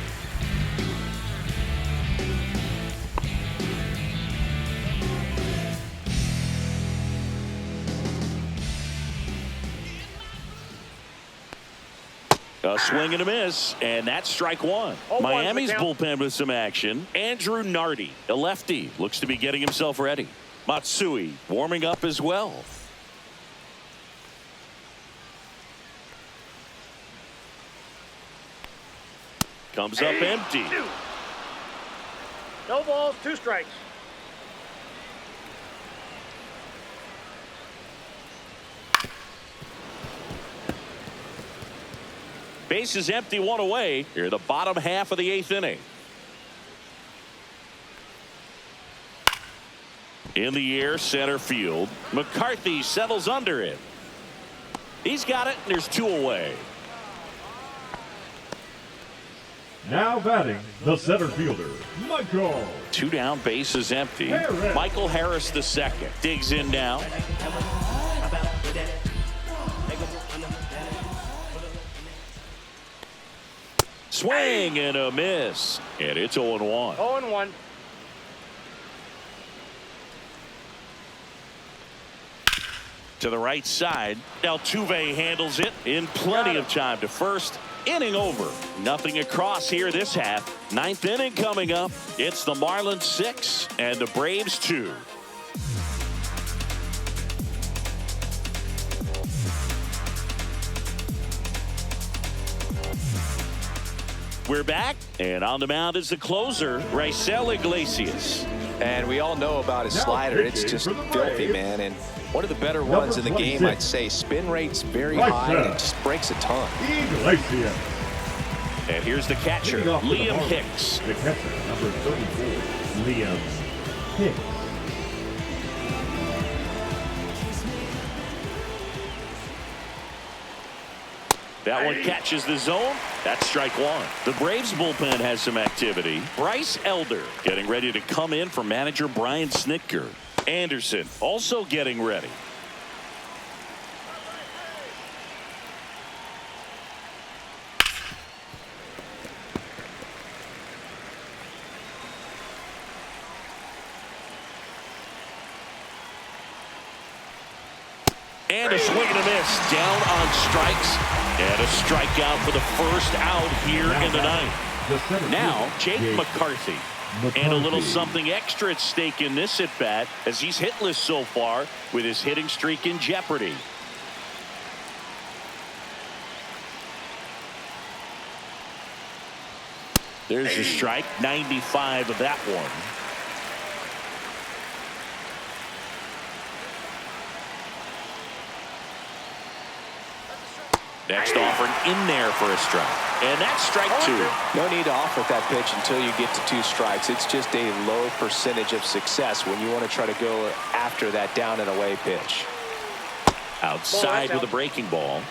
A swing and a miss, and that's strike 1. Miami's bullpen with some action. Andrew Nardi, a lefty, looks to be getting himself ready. Matsui warming up as well. Comes up empty. No balls, 2 strikes. Base is empty, 1 away. Here, the bottom half of the 8th inning. In the air, center field. McCarthy settles under it. He's got it, and there's 2 away. Now batting, the center fielder, Michael. 2 down, base is empty. Harris. Michael Harris the second digs in now. Swing and a miss, and it's 0-1. 0-1. to the right side. Altuve handles it in plenty of time to first. Inning over. Nothing across here this half. Ninth inning coming up. It's the Marlins 6 and the Braves 2. We're back, and on the mound is the closer, Raisel Iglesias. And we all know about his slider. It's just filthy, man. And one of the better ones in the game, I'd say. Spin rate's very high, and it just breaks a ton. Iglesias. And here's the catcher, Liam Hicks. The catcher, number 34, Liam Hicks. That one catches the zone. That's strike one. The Braves bullpen has some activity. Bryce Elder getting ready to come in for manager Brian Snitker. Anderson also getting ready. And a swing and a miss down on strikes. And a strikeout for the first out here in the ninth. Now, Jake McCarthy. And a little something extra at stake in this at-bat as he's hitless so far with his hitting streak in jeopardy. There's a strike, 95 of that one. Next offering in there for a strike. And that's strike two. No need to offer that pitch until you get to 2 strikes. It's just a low percentage of success when you want to try to go after that down and away pitch. Outside with a breaking ball.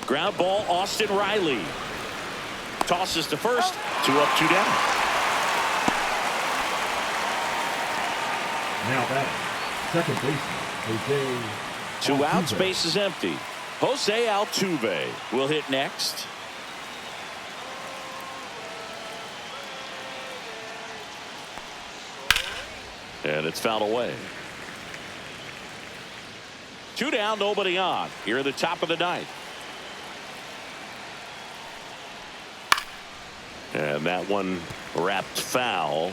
Ground ball, Austin Riley. Tosses to first. 2 up, 2 down. Now batting, second baseman, Jose 2 outs, Altuve. base is empty. Jose Altuve will hit next. And it's fouled away. 2 down, nobody on. Here at the top of the ninth. And that one wrapped foul.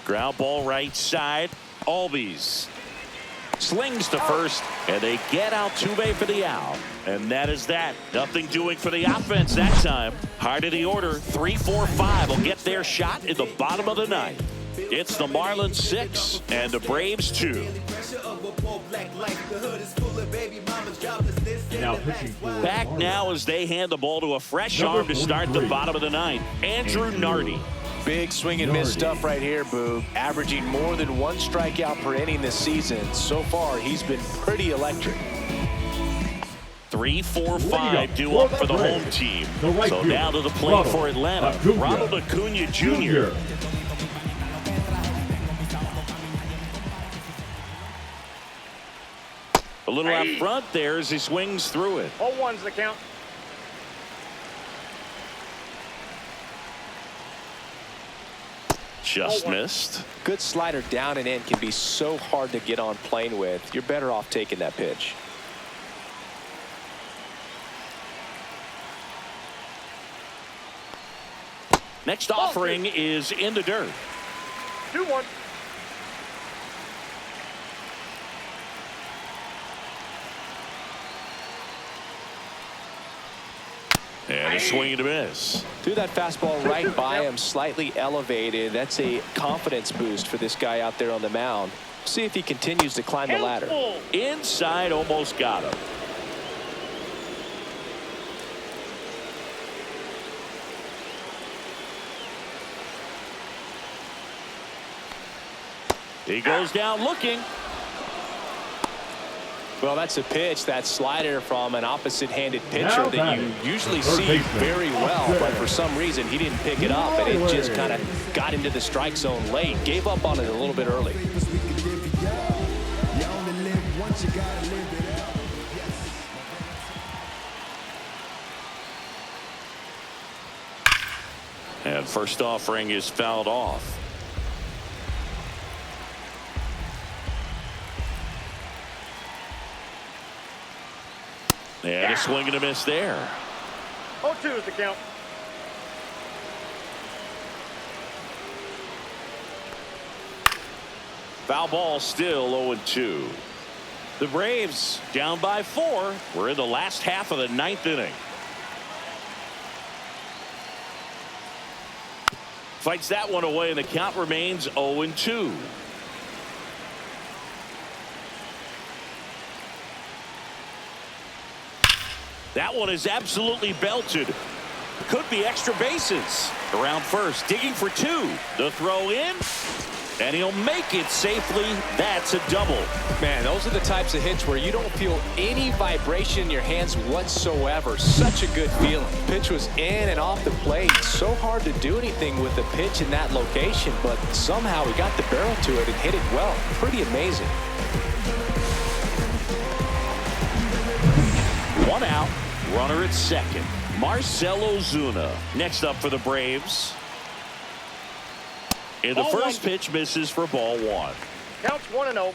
Ground ball right side. Albies slings to first, and they get Altuve for the out. And that is that. Nothing doing for the offense that time. Heart of the order, 3, 4, 5 will get their shot in the bottom of the ninth. It's the Marlins 6 and the Braves 2. Now pitching for Back Marlins. now as they hand the ball to a fresh arm to start the bottom of the ninth. Andrew Nardi. Big swing and miss stuff right here, Boog. Averaging more than 1 strikeout per inning this season. So far, he's been pretty electric. 3, 4, 5 due up for the home team. So now to the plate for Atlanta. Ronald Acuna Jr. A little out front there as he swings through it. 0-1's the count. Just missed. Good slider down and in can be so hard to get on plane with. You're better off taking that pitch. Next offering is in the dirt. 2-1. And a swing and a miss. Threw that fastball right by him, slightly elevated. That's a confidence boost for this guy out there on the mound. See if he continues to climb the ladder. Inside, almost got him. He goes down looking. Well, that's a pitch, that slider from an opposite-handed pitcher that you usually see very well, but for some reason he didn't pick it up, and it just kind of got into the strike zone late. Gave up on it a little bit early. And first offering is fouled off. And a swing and a miss there. 0-2 is the count. Foul ball, still 0-2. The Braves down by 4. We're in the last half of the 9th inning. Fights that one away, and the count remains 0-2. That one is absolutely belted. Could be extra bases. Around first, digging for 2. The throw in, and he'll make it safely. That's a double. Man, those are the types of hits where you don't feel any vibration in your hands whatsoever. Such a good feeling. Pitch was in and off the plate. So hard to do anything with the pitch in that location, but somehow he got the barrel to it and hit it well. Pretty amazing. 1 out, runner at second. Marcell Ozuna next up for the Braves. And the first pitch misses for ball 1. Counts 1-0.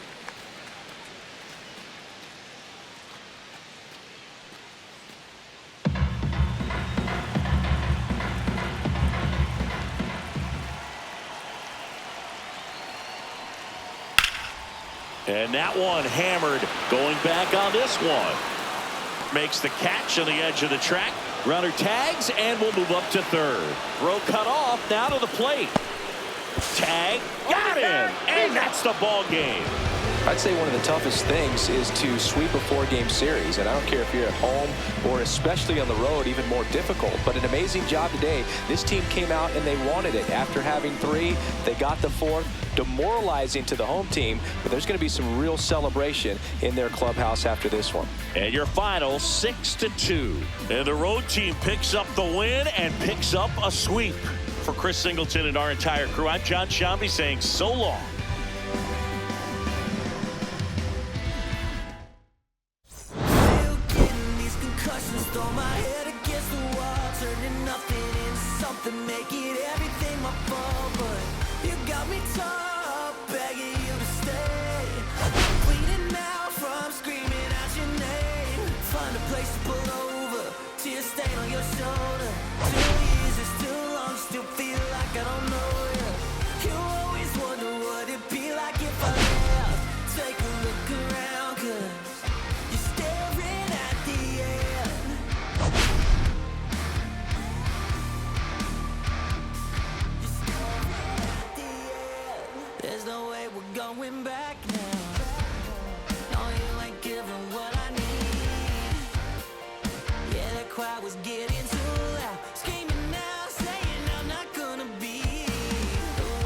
And that one hammered. Going back on this one. Makes the catch on the edge of the track. Runner tags and will move up to third. Throw cut off. Now to the plate. Tag. Got him. And that's the ball game. I'd say one of the toughest things is to sweep a 4-game series, and I don't care if you're at home or especially on the road, even more difficult. But an amazing job today. This team came out and they wanted it. After having 3, they got the 4th, demoralizing to the home team, but there's going to be some real celebration in their clubhouse after this one. And your final 6-2. And the road team picks up the win and picks up a sweep. For Chris Singleton and our entire crew, I'm John Shambi saying so long. Make it everything my fault, but you got me top, begging you to stay. Bleeding now from screaming out your name. Find a place to pull over, tears stain on your shoulder. 2 years is too long, still feel like I don't know you. You always wonder what it'd be like if I left. Take a look around, 'cause you're staring at the end. There's no way we're going back now.